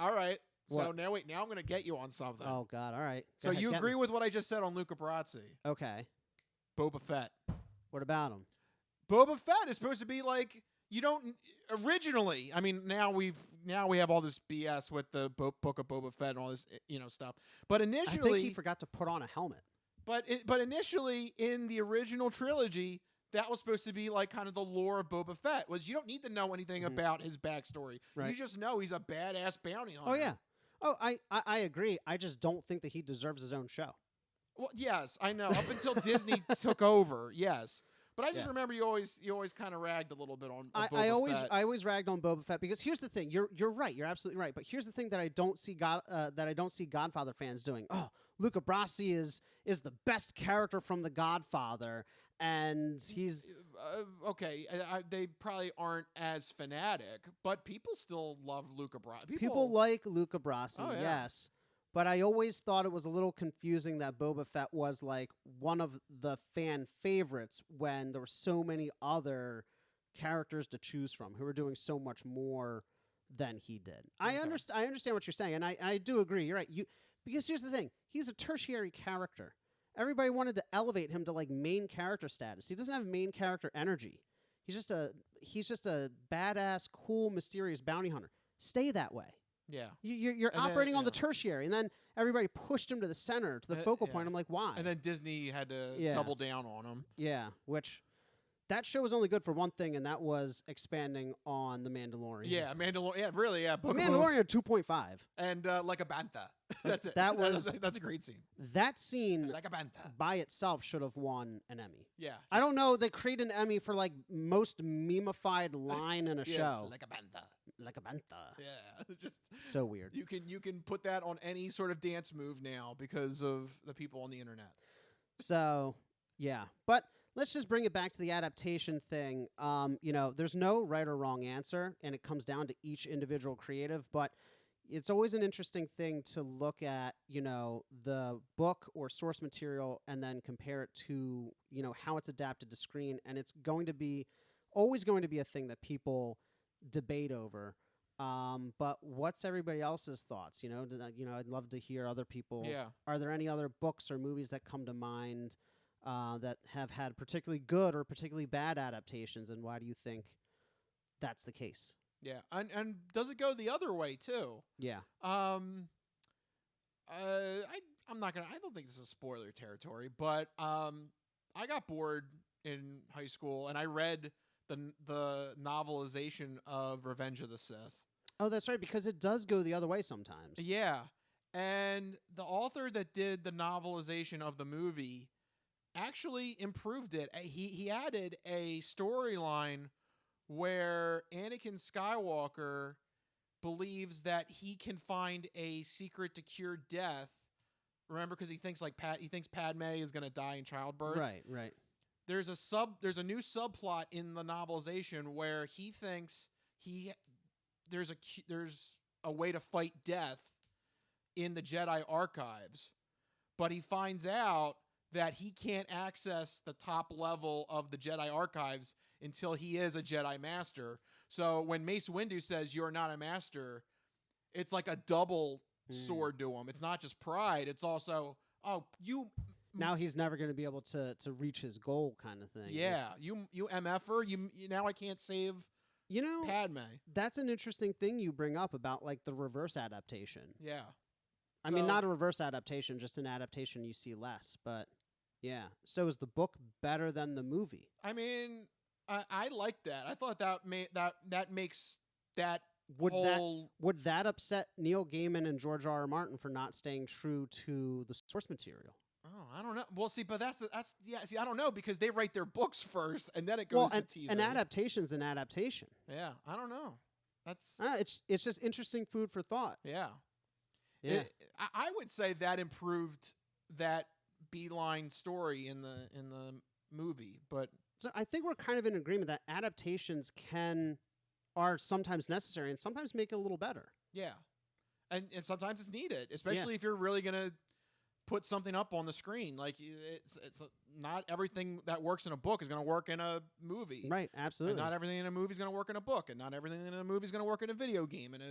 All right. What? So now I'm going to get you on something. Oh, God. All right. So you agree with what I just said on Luca Brasi? Okay. Boba Fett. What about him? Boba Fett is supposed to be like... You don't originally. I mean, now we have all this BS with the book of Boba Fett and all this stuff. But initially, I think he forgot to put on a helmet. But initially in the original trilogy, that was supposed to be like kind of the lore of Boba Fett. Was you don't need to know anything about his backstory. Right. You just know he's a badass bounty hunter. Oh yeah. Oh, I agree. I just don't think that he deserves his own show. Well, yes, I know. Up until Disney took over, yes. But I just remember you always kind of ragged a little bit on Boba Fett. I always ragged on Boba Fett because here's the thing. You're right. You're absolutely right. But here's the thing that I don't see Godfather fans doing. Oh, Luca Brasi is the best character from The Godfather, and he's okay. They probably aren't as fanatic, but people still love Luca Brasi. People like Luca Brasi, oh, yeah. yes. But I always thought it was a little confusing that Boba Fett was like one of the fan favorites when there were so many other characters to choose from who were doing so much more than he did. Okay. I understand what you're saying, and I do agree. You're right. Because here's the thing. He's a tertiary character. Everybody wanted to elevate him to like main character status. He doesn't have main character energy. He's just a badass, cool, mysterious bounty hunter. Stay that way. Yeah, you're operating on the tertiary, and then everybody pushed him to the center, to the focal point. I'm like, why? And then Disney had to double down on him. Yeah, which that show was only good for one thing, and that was expanding on the Mandalorian. Yeah, Mandalorian. Yeah, really. Yeah, Mandalorian 2.5, and like a bantha. That's it. That's a great scene. That scene, like a bantha, by itself should have won an Emmy. Yeah, I don't know. They created an Emmy for like most memeified line in a show. Like a bantha. Like a bantha. Yeah, just so weird. You can put that on any sort of dance move now because of the people on the internet. So yeah, but let's just bring it back to the adaptation thing. There's no right or wrong answer, and it comes down to each individual creative. But it's always an interesting thing to look at, the book or source material and then compare it to, how it's adapted to screen. And it's always going to be a thing that people debate over. But what's everybody else's thoughts? I'd love to hear other people. Yeah. Are there any other books or movies that come to mind that have had particularly good or particularly bad adaptations, and why do you think that's the case? Yeah, and does it go the other way too? Yeah. I'm not gonna. I don't think this is spoiler territory, but I got bored in high school, and I read the novelization of Revenge of the Sith. Oh, that's right, because it does go the other way sometimes. Yeah, and the author that did the novelization of the movie actually improved it. He added a storyline where Anakin Skywalker believes that he can find a secret to cure death. Remember, because he thinks Padme is going to die in childbirth. Right. There's a new subplot in the novelization where he thinks there's a way to fight death in the Jedi archives, but he finds out that he can't access the top level of the Jedi archives until he is a Jedi Master. So when Mace Windu says you're not a master, it's like a double sword to him. It's not just pride. It's also, now he's never going to be able to reach his goal kind of thing. Yeah, you MFer, you now I can't save Padme. That's an interesting thing you bring up about like the reverse adaptation. Yeah. I mean, not a reverse adaptation, just an adaptation you see less. But yeah. So is the book better than the movie? I mean, I like that. I thought that makes that would that upset Neil Gaiman and George R.R. Martin for not staying true to the source material? Oh, I don't know. Well, see, but that's See, I don't know because they write their books first and then it goes to TV. An adaptation's an adaptation. Yeah, I don't know. That's it's just interesting food for thought. Yeah. Yeah. I would say that improved that beeline story in the movie, but so I think we're kind of in agreement that adaptations are sometimes necessary and sometimes make it a little better. Yeah. And sometimes it's needed, especially if you're really going to put something up on the screen. Like it's not everything that works in a book is going to work in a movie. Right, absolutely. And not everything in a movie is going to work in a book, and not everything in a movie is going to work in a video game, and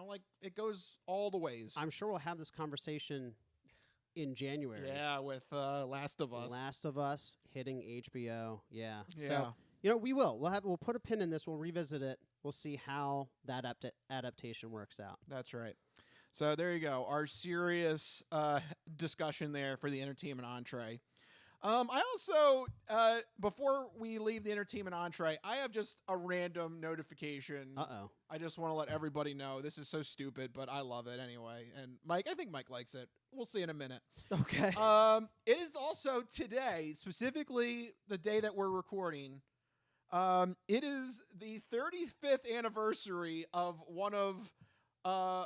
like it goes all the ways. I'm sure we'll have this conversation in January. Yeah, with Last of Us. Last of Us hitting HBO. Yeah. Yeah. So, we will. We'll put a pin in this. We'll revisit it. We'll see how that adaptation works out. That's right. So there you go. Our serious discussion there for the entertainment entree. I also, before we leave the entertainment entree, I have just a random notification. Uh-oh. I just want to let everybody know. This is so stupid, but I love it anyway. And I think Mike likes it. We'll see in a minute. Okay. It is also today, specifically the day that we're recording. It is the 35th anniversary of one of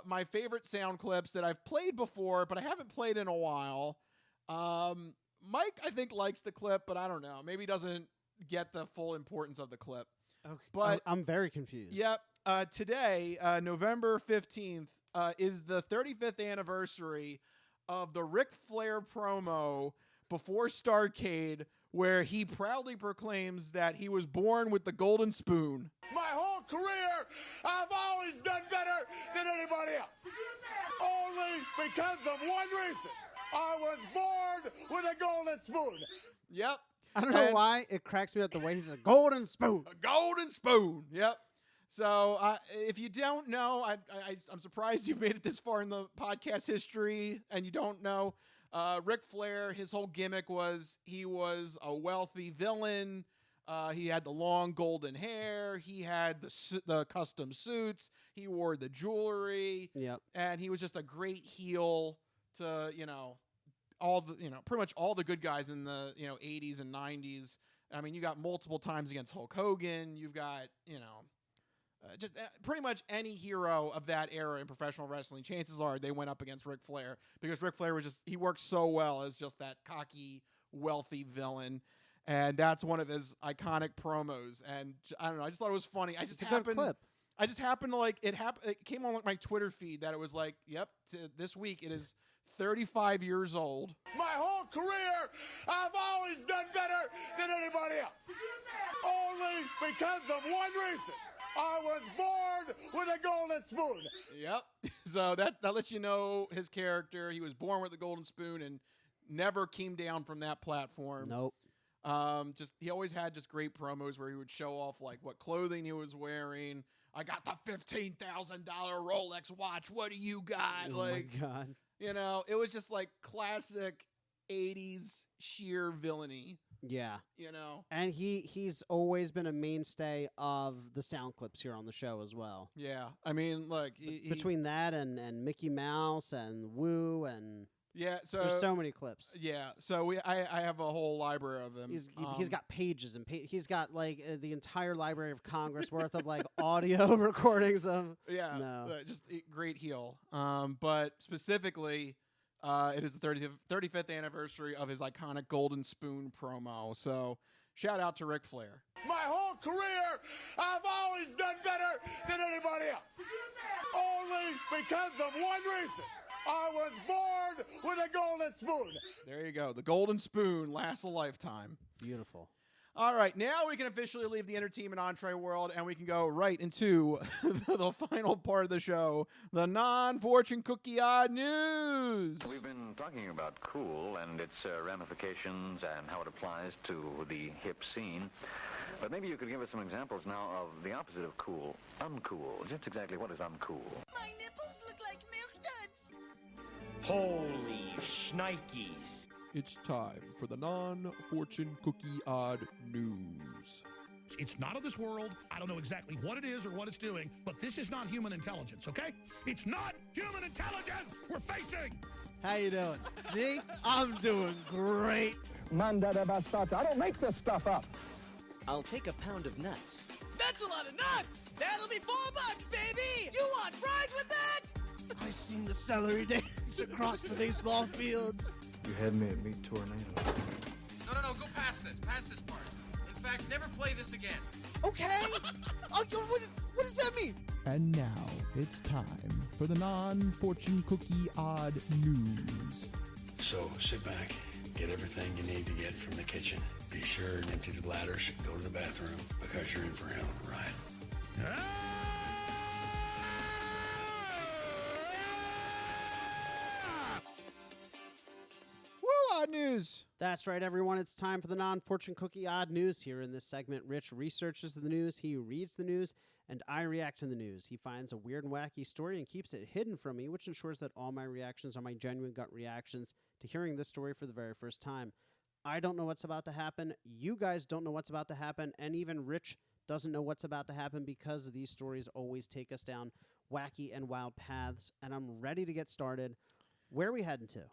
my favorite sound clips that I've played before, but I haven't played in a while. Mike, I think, likes the clip, but I don't know. Maybe he doesn't get the full importance of the clip. Okay. But I'm very confused. Yep. Today, November 15th, is the 35th anniversary of the Ric Flair promo before Starrcade, where he proudly proclaims that he was born with the golden spoon. My whole career, I've always done better than anybody else. Only because of one reason. I was born with a golden spoon. Yep. I don't know why it cracks me up the way he's a golden spoon. A golden spoon. Yep. So if you don't know, I'm surprised you've made it this far in the podcast history and you don't know. Ric Flair, his whole gimmick was he was a wealthy villain. He had the long golden hair. He had the custom suits. He wore the jewelry. Yep. And he was just a great heel to, pretty much all the good guys in the, 80s and 90s. I mean, you got multiple times against Hulk Hogan. You've got, just pretty much any hero of that era in professional wrestling, chances are they went up against Ric Flair because Ric Flair he worked so well as just that cocky, wealthy villain. And that's one of his iconic promos. And I don't know, I just thought it was funny. It's a good clip. I just happened to it came on my Twitter feed that it was like, yep, this week it is 35 years old. My whole career, I've always done better than anybody else. Only because of one reason. I was born with a golden spoon. Yep. So that lets you know his character. He was born with a golden spoon and never came down from that platform. Nope. He always had just great promos where he would show off like what clothing he was wearing. I got the $15,000 Rolex watch. What do you got? Oh my God. It was just like classic 80s sheer villainy. Yeah. And he's always been a mainstay of the sound clips here on the show as well. Yeah. I mean, look, between that and Mickey Mouse and Woo and there's so many clips. Yeah. So I have a whole library of them. He's got pages and he's got like the entire Library of Congress worth of like audio recordings of. Yeah. No. Just great heel. But specifically, it is the 35th anniversary of his iconic Golden Spoon promo. So shout out to Ric Flair. My whole career, I've always done better than anybody else. Only because of one reason. I was born with a golden spoon. There you go. The golden spoon lasts a lifetime. Beautiful. All right, now we can officially leave the entertainment entree world, and we can go right into the final part of the show, the non-fortune cookie odd news. We've been talking about cool and its ramifications and how it applies to the hip scene. But maybe you could give us some examples now of the opposite of cool, uncool. Just exactly what is uncool? My nipples look like milk duds. Holy shnikes. It's time for the non-fortune cookie odd news. It's not of this world. I don't know exactly what it is or what it's doing, but this is not human intelligence, okay? It's not human intelligence we're facing. How you doing? Me? I'm doing great. Manda bastata. I don't make this stuff up. I'll take a pound of nuts. That's a lot of nuts. That'll be $4, baby. You want fries with that? I seen the celery dance across the baseball fields. You had me at meat tornado. No, go past this part. In fact, never play this again. Okay. What does that mean? And now it's time for the non-fortune cookie odd news. So sit back, get everything you need to get from the kitchen. Be sure and empty the bladders, go to the bathroom, because you're in for a hell of a ride. Odd news. That's right, everyone. It's time for the non-fortune cookie odd news. Here in this segment, Rich researches the news, he reads the news, and I react to the news. He finds a weird and wacky story and keeps it hidden from me, which ensures that all my reactions are my genuine gut reactions to hearing this story for the very first time. I don't know what's about to happen. You guys don't know what's about to happen, and even Rich doesn't know what's about to happen because these stories always take us down wacky and wild paths, and I'm ready to get started. Where are we heading to?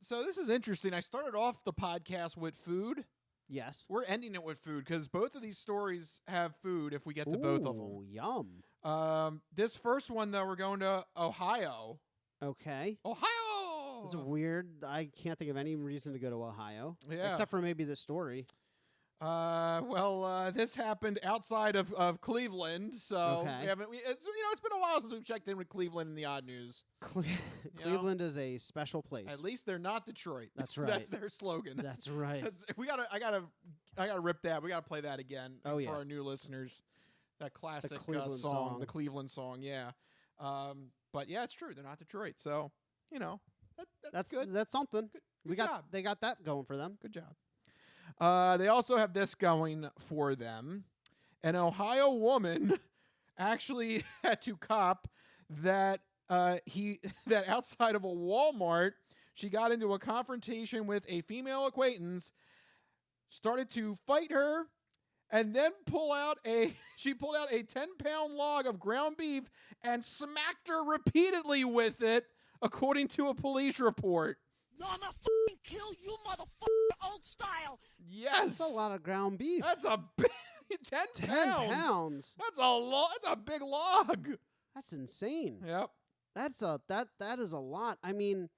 So this is interesting. I started off the podcast with food. Yes. We're ending it with food because both of these stories have food if we get to both of them. Yum. This first one, though, we're going to Ohio. Okay. Ohio! It's weird. I can't think of any reason to go to Ohio. Yeah. Except for maybe the story. This happened outside of Cleveland, so Okay. it's been a while since we've checked in with Cleveland in the odd news. Cleveland is a special place. At least they're not Detroit. That's right. That's their slogan. That's right. I gotta rip that. We gotta play that again for our new listeners. That classic Cleveland song, song. the Cleveland song. Yeah. But yeah, it's true. They're not Detroit, so that's good. That's something. Good job. They got that going for them. Good job. They also have this going for them. An Ohio woman actually had to cop that that outside of a Walmart, she got into a confrontation with a female acquaintance, started to fight her, and then pulled out a 10-pound log of ground beef and smacked her repeatedly with it, according to a police report. I'm gonna fucking kill you, motherfucker, old style. Yes. That's a lot of ground beef. That's a big 10 pounds. That's a big log. That's insane. Yep. That is a lot. I mean,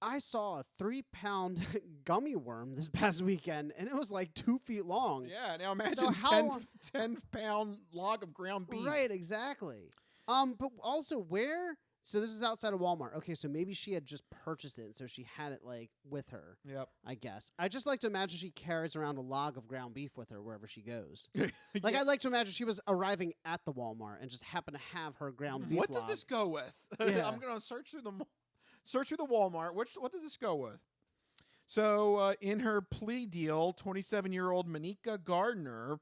I saw a 3-pound gummy worm this past weekend, and it was like 2 feet long. Yeah. Now imagine So 10-pound log of ground beef. Right. Exactly. But also where? So this was outside of Walmart. Okay, so maybe she had just purchased it, and so she had it like with her. Yep. I guess. I just like to imagine she carries around a log of ground beef with her wherever she goes. Like I'd like to imagine she was arriving at the Walmart and just happened to have her ground beef. What log. does this go with? Yeah. I'm gonna search through the Walmart. What does this go with? So in her plea deal, 27-year-old Monica Gardner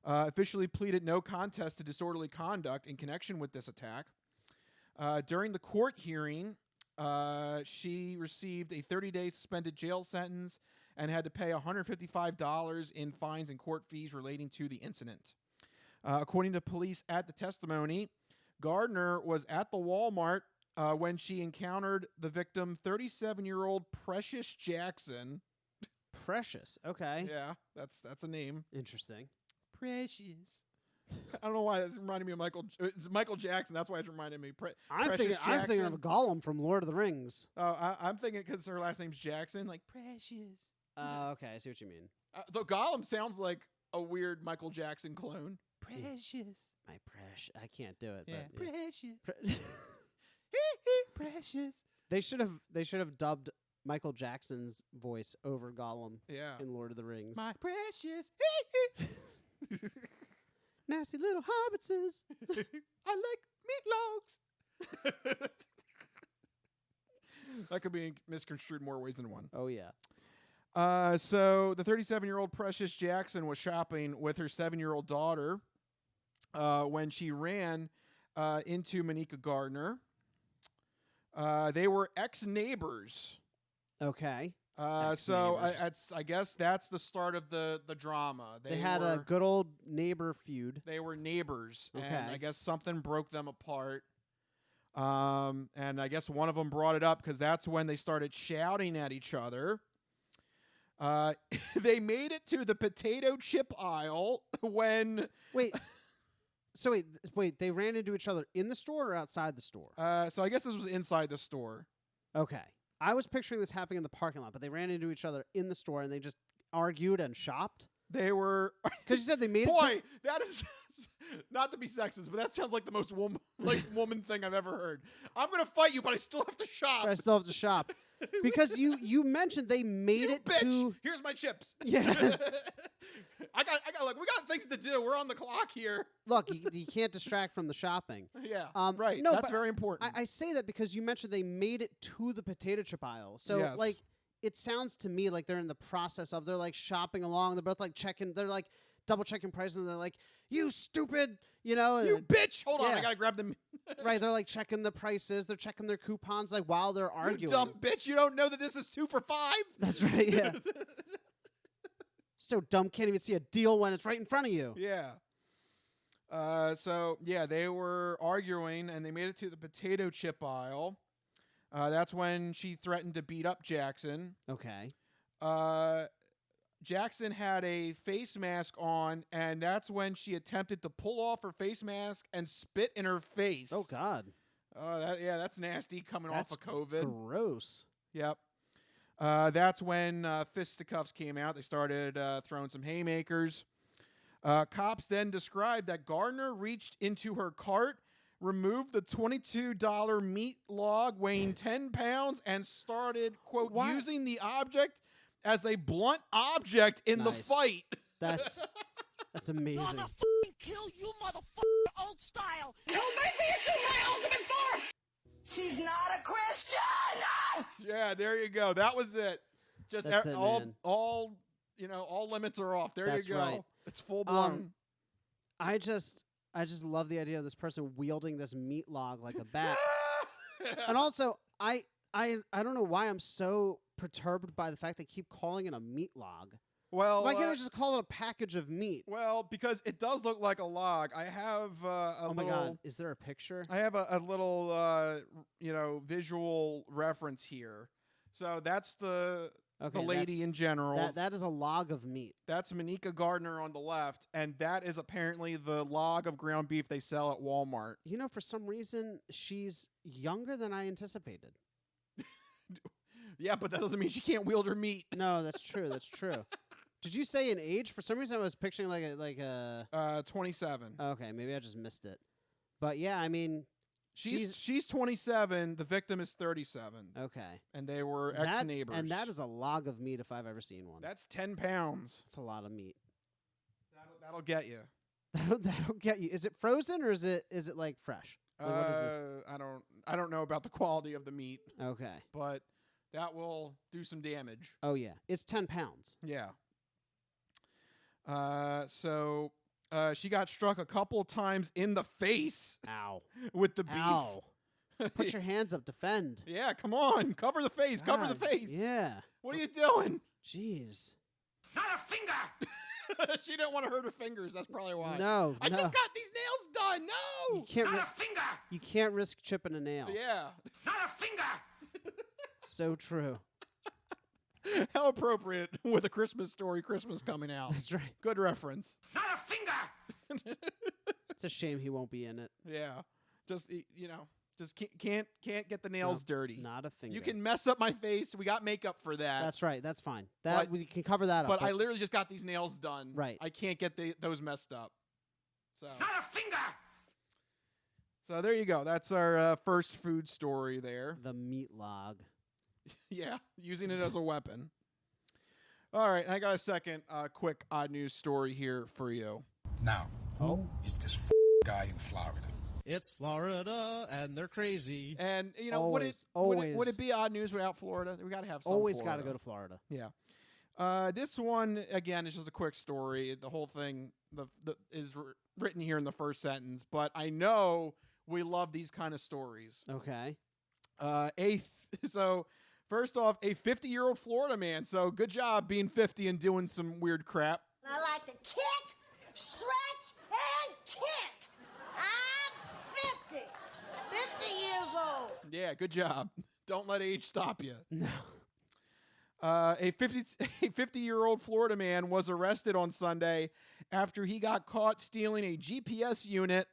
officially pleaded no contest to disorderly conduct in connection with this attack. During the court hearing, she received a 30-day suspended jail sentence and had to pay $155 in fines and court fees relating to the incident. According to police at the testimony, Gardner was at the Walmart when she encountered the victim, 37-year-old Precious Jackson. Precious. Okay. Yeah, that's a name. Interesting. Precious. I don't know why that's reminding me of Michael. It's Michael Jackson. That's why it's reminding me. I'm thinking of Gollum from Lord of the Rings. Oh, I'm thinking because her last name's Jackson, like Precious. Okay, I see what you mean. Though Gollum sounds like a weird Michael Jackson clone. Precious. My precious. I can't do it. Yeah. But yeah. Precious. Precious. They should have dubbed Michael Jackson's voice over Gollum Yeah. in Lord of the Rings. My precious. Nasty little hobbitses. I like meatloaves. That could be misconstrued more ways than one. Oh, yeah. So the 37-year-old Precious Jackson was shopping with her 7-year-old daughter when she ran into Monica Gardner. They were ex-neighbors. Okay. So Ex-neighbors. I guess that's the start of the drama. They had a good old neighbor feud. They were neighbors, and Okay. I guess something broke them apart. And I guess one of them brought it up because that's when they started shouting at each other. They made it to the potato chip aisle when... Wait. So wait, they ran into each other in the store or outside the store? So I guess this was inside the store. Okay. I was picturing this happening in the parking lot, but they ran into each other in the store and they just argued and shopped? They were... Because you said they made it Boy, that is... Not to be sexist, but that sounds like the most woman thing I've ever heard. I'm going to fight you, but I still have to shop. I still have to shop. Because you mentioned they made it bitch. to... Here's my chips. Yeah. I got look, we got things to do. We're on the clock here. Look, you can't distract from the shopping. Yeah, right. No, That's that's very important. I say that because you mentioned they made it to the potato chip aisle. So, Yes. like, it sounds to me like they're in the process of, they're, like, shopping along. They're both, like, checking, they're, like, double-checking prices, and they're like, you stupid, you know. You bitch. Hold on, Yeah. I got to grab them. Right, they're, like, checking the prices. They're checking their coupons, like, while they're You arguing. dumb bitch. You don't know that this is 2 for $5? That's right, yeah. So dumb, can't even see a deal when it's right in front of you. Yeah. So, yeah, they were arguing, and they made it to the potato chip aisle. That's when she threatened to beat up Jackson. Okay. Jackson had a face mask on, and that's when she attempted to pull off her face mask and spit in her face. Oh, God. That's nasty coming That's off of COVID. Gross. Yep. That's when fisticuffs came out. They started throwing some haymakers. Cops then described that Gardner reached into her cart, removed the $22 meat log weighing 10 pounds, and started, quote, using the object as a blunt object in the Nice. fight. That's amazing. I'm gonna fucking kill you, motherfucker, old style. You make me into my ultimate form. She's not a Christian. Yeah, there you go. That was it. Just That's it, man. all limits are off. There That's you go. right. It's full blown. I just love the idea of this person wielding this meat log like a bat. And also, I don't know why I'm so perturbed by the fact they keep calling it a meat log. Well, why can't they just call it a package of meat? Well, because it does look like a log. I have Oh my God, is there a picture? I have a little visual reference here. So that's the lady in general. That is a log of meat. That's Monica Gardner on the left, and that is apparently the log of ground beef they sell at Walmart. You know, for some reason, she's younger than I anticipated. Yeah, but that doesn't mean she can't wield her meat. No, that's true. That's true. Did you say an age? For some reason, I was picturing like a 27. Okay, maybe I just missed it. But yeah, I mean, she's 27. The victim is 37. Okay, and they were ex-neighbors. And that is a log of meat if I've ever seen one. That's 10 pounds. That's a lot of meat. That'll get you. That'll get you. Is it frozen or is it like fresh? Like, what is this? I don't know about the quality of the meat. Okay, but that will do some damage. Oh yeah, it's 10 pounds. Yeah. So she got struck a couple of times in the face. Ow. With the beef. Ow. Put your hands up, defend. Yeah, come on. Cover the face. God, Cover the face. Yeah. What are you doing? Jeez. Not a finger. She didn't want to hurt her fingers. That's probably why. No. I just got these nails done. No. You can't Not a finger. You can't risk chipping a nail. Yeah. Not a finger. So true. How appropriate with a Christmas story, Christmas coming out. That's right. Good reference. Not a finger. It's a shame he won't be in it. Yeah. Just just can't get the nails dirty. Not a finger. You can mess up my face. We got makeup for that. That's right. That's fine. We can cover that up. But I literally just got these nails done. Right. I can't get those messed up. So. Not a finger. So there you go. That's our first food story there. The meat log. Yeah, using it as a weapon. All right, I got a second quick odd news story here for you. Now, who is this guy in Florida? It's Florida, and they're crazy. And you know, always, would it be odd news without Florida? We got to have some. Always got to go to Florida. Yeah. This one again is just a quick story. The whole thing is written here in the first sentence, but I know we love these kind of stories. Okay. So first off, a 50-year-old Florida man. So good job being 50 and doing some weird crap. I like to kick, stretch, and kick. I'm 50. 50 years old. Yeah, good job. Don't let age stop you. No. A 50-year-old Florida man was arrested on Sunday after he got caught stealing a GPS unit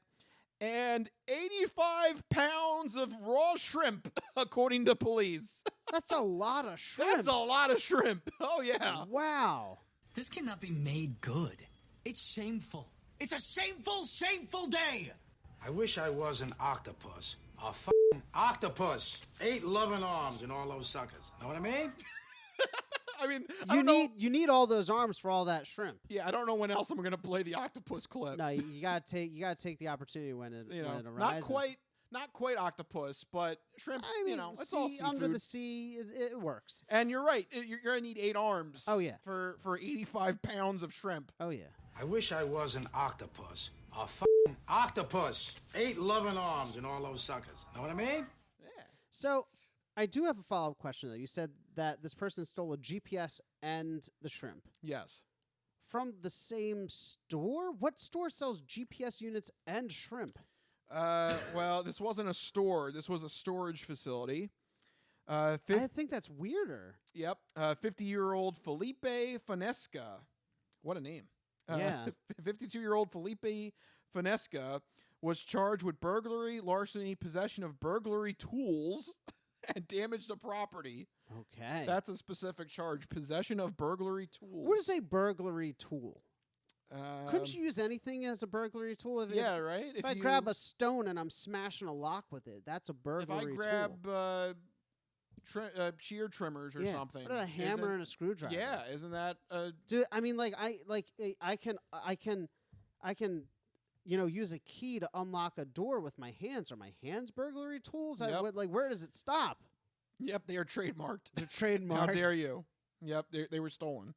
and 85 pounds of raw shrimp, according to police. That's a lot of shrimp. That's a lot of shrimp. Oh, yeah. Wow. This cannot be made good. It's shameful. It's a shameful, shameful day. I wish I was an octopus. A f***ing octopus. 8 loving arms and all those suckers. Know what I mean? I mean, I don't know. You need all those arms for all that shrimp. Yeah, I don't know when else I'm going to play the octopus clip. No, you gotta take the opportunity when it when it arises. Not quite octopus, but shrimp. I mean, it's all seafood. under the sea, it works. And you're right. You're going to need 8 arms. Oh yeah. For 85 pounds of shrimp. Oh yeah. I wish I was an octopus. A f***ing octopus. 8 loving arms and all those suckers. Know what I mean? Yeah. So I do have a follow-up question, though. You said that this person stole a GPS and the shrimp. Yes. From the same store? What store sells GPS units and shrimp? Well, this wasn't a store. This was a storage facility. I think that's weirder. Yep. 50-year-old Felipe Finesca. What a name. Yeah. 52-year-old Felipe Finesca was charged with burglary, larceny, possession of burglary tools, and damage to property. Okay. That's a specific charge. Possession of burglary tools. What is a burglary tool? Couldn't you use anything as a burglary tool? Yeah, right? If I grab a stone and I'm smashing a lock with it, that's a burglary tool. If I grab shear trimmers or something. What a hammer and a screwdriver. Yeah, isn't that Dude, I mean, I can use a key to unlock a door with my hands. Are my hands burglary tools? Yep. Where does it stop? Yep, they are trademarked. They're trademarked. How dare you? Yep, they were stolen.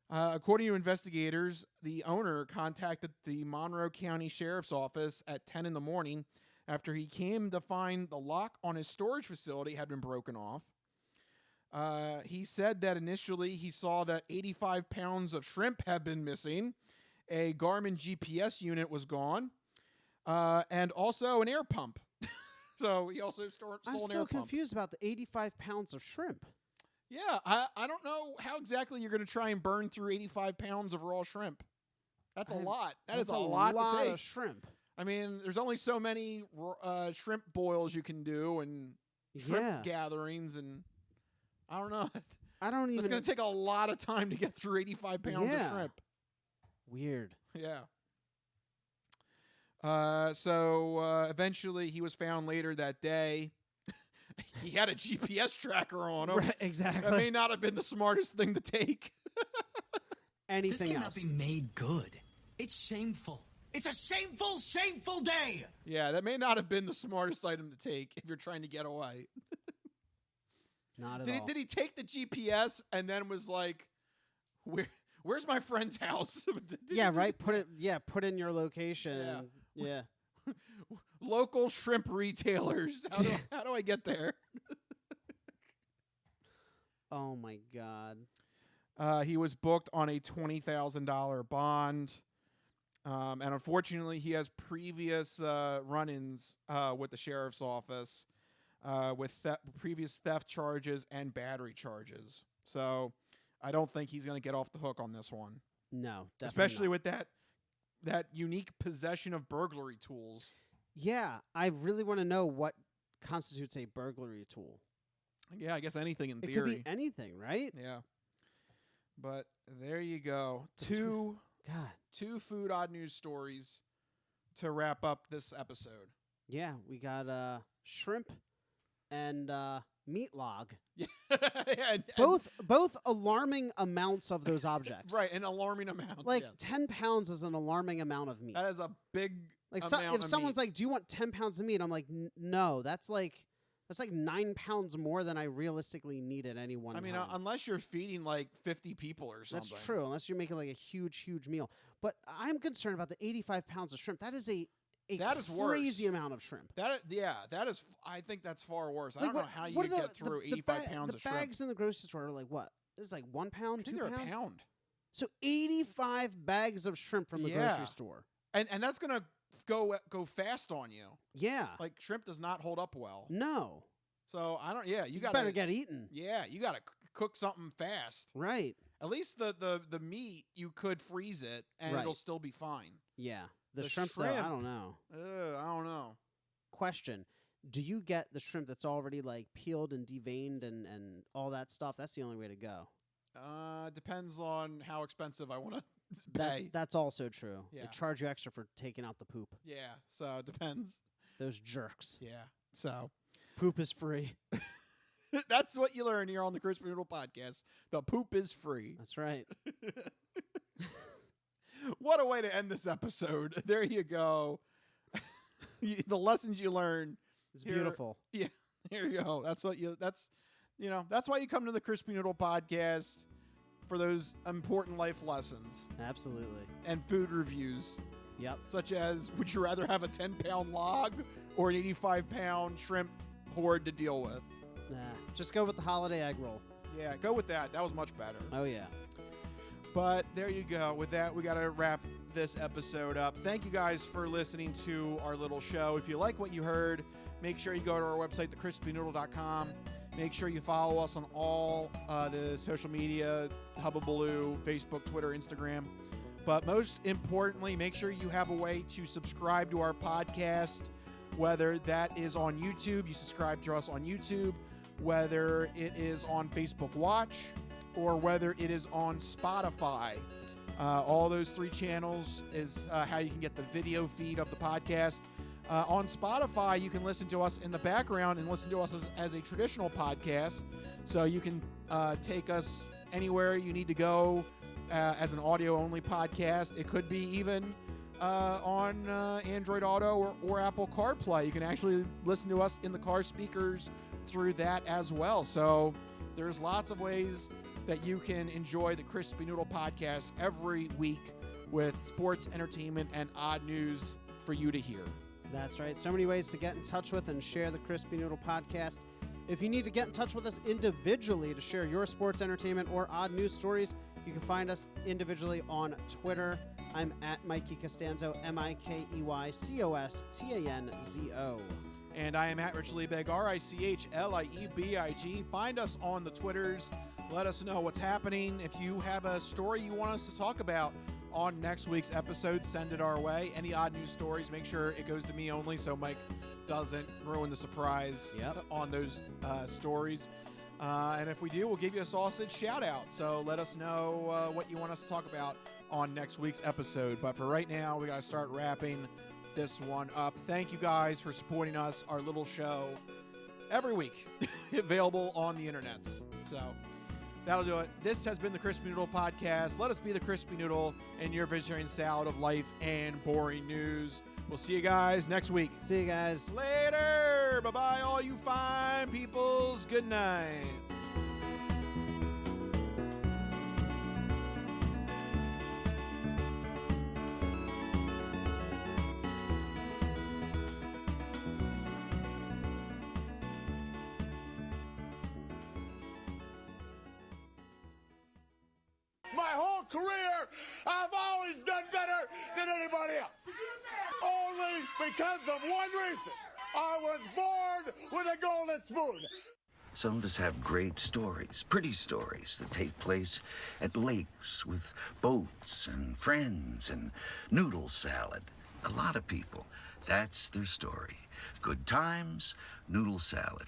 According to investigators, the owner contacted the Monroe County Sheriff's Office at 10 in the morning after he came to find the lock on his storage facility had been broken off. He said that initially he saw that 85 pounds of shrimp had been missing, a Garmin GPS unit was gone, and also an air pump. So he also stole an air pump. I'm still confused about the 85 pounds of shrimp. Yeah, I don't know how exactly you're going to try and burn through 85 pounds of raw shrimp. That's a lot. That's a lot to take. Of shrimp. I mean, there's only so many shrimp boils you can do and shrimp gatherings, and I don't know. I don't even. It's going to take a lot of time to get through 85 pounds of shrimp. Weird. Yeah. So eventually he was found later that day. He had a GPS tracker on him. Right, exactly. That may not have been the smartest thing to take. Anything This cannot else? be made good. It's shameful. It's a shameful, shameful day. Yeah, that may not have been the smartest item to take if you're trying to get away. Not at all. Did he take the GPS and then was like, where's my friend's house? Yeah, right. Put in your location. Yeah. Local shrimp retailers. How do I get there? Oh my God. He was booked on a $20,000 bond. And unfortunately, he has previous run-ins with the sheriff's office with previous theft charges and battery charges. So I don't think he's going to get off the hook on this one. No, definitely especially not. with that unique possession of burglary tools. Yeah, I really want to know what constitutes a burglary tool. Yeah, I guess anything in It theory. could be anything, right? Yeah. But there you go. Two food odd news stories to wrap up this episode. Yeah, we got shrimp and meat log. Yeah, and Both alarming amounts of those objects. Right, an alarming amount. Like yes. 10 pounds is an alarming amount of meat. That is a big like amount if of someone's meat. like, "Do you want 10 pounds of meat?" I'm like, "No, that's like 9 pounds more than I realistically need at any one time." I mean, unless you're feeding like 50 people or something. That's true, unless you're making like a huge meal. But I'm concerned about the 85 pounds of shrimp. That is a that is worse. crazy amount of shrimp. That is. I think that's far worse. I Like, don't know how you could get through 85 pounds of The shrimp. bags in the grocery store are like what? It's like 1 pound, I think 2 they're pounds? a pound. So 85 bags of shrimp from the grocery store. And that's gonna go fast on you. Yeah. Like shrimp does not hold up well. No. So I don't. Yeah, you got better get eaten. Yeah, you got to cook something fast. Right. At least the meat you could freeze it and Right. it'll still be fine. Yeah. The shrimp, though, I don't know. I don't know. Question. Do you get the shrimp that's already like peeled and deveined and all that stuff? That's the only way to go. Depends on how expensive I want to pay. That's also true. Yeah. They charge you extra for taking out the poop. Yeah, so it depends. Those jerks. Yeah, so poop is free. That's what you learn here on the Crispy Noodle Podcast. The poop is free. That's right. What a way to end this episode. There you go. The lessons you learn. It's beautiful. Yeah, there you go. That's why you come to the Crispy Noodle Podcast for those important life lessons. Absolutely. And food reviews. Yep. Such as, would you rather have a 10-pound log or an 85-pound shrimp horde to deal with? Nah, just go with the holiday egg roll. Yeah, go with that. That was much better. Oh, yeah. But there you go. With that, we got to wrap this episode up. Thank you guys for listening to our little show. If you like what you heard, make sure you go to our website, thecrispynoodle.com. Make sure you follow us on all the social media, Hubbabaloo, Facebook, Twitter, Instagram. But most importantly, make sure you have a way to subscribe to our podcast, whether that is on YouTube, you subscribe to us on YouTube, whether it is on Facebook Watch, or whether it is on Spotify. All those 3 channels is how you can get the video feed of the podcast. On Spotify, you can listen to us in the background and listen to us as a traditional podcast. So you can take us anywhere you need to go as an audio-only podcast. It could be even on Android Auto or Apple CarPlay. You can actually listen to us in the car speakers through that as well. So there's lots of ways that you can enjoy the Crispy Noodle Podcast every week with sports, entertainment, and odd news for you to hear. That's right. So many ways to get in touch with and share the Crispy Noodle Podcast. If you need to get in touch with us individually to share your sports, entertainment, or odd news stories, you can find us individually on Twitter. I'm at Mikey Costanzo, MikeyCostanzo. And I am at Rich Liebig, RichLiebig. Find us on the Twitters. Let us know what's happening. If you have a story you want us to talk about on next week's episode, send it our way. Any odd news stories, make sure it goes to me only so Mike doesn't ruin the surprise on those stories. And if we do, we'll give you a sausage shout out. So let us know what you want us to talk about on next week's episode. But for right now, we got to start wrapping this one up. Thank you guys for supporting us, our little show, every week, available on the internets. So that'll do it. This has been the Crispy Noodle Podcast. Let us be the Crispy Noodle in your vegetarian salad of life and boring news. We'll see you guys next week. See you guys. Later. Bye-bye, all you fine peoples. Good night. My whole career, I've always done better than anybody else. Only because of one reason. I was born with a golden spoon. Some of us have great stories, pretty stories that take place at lakes with boats and friends and noodle salad. A lot of people, that's their story. Good times, noodle salad.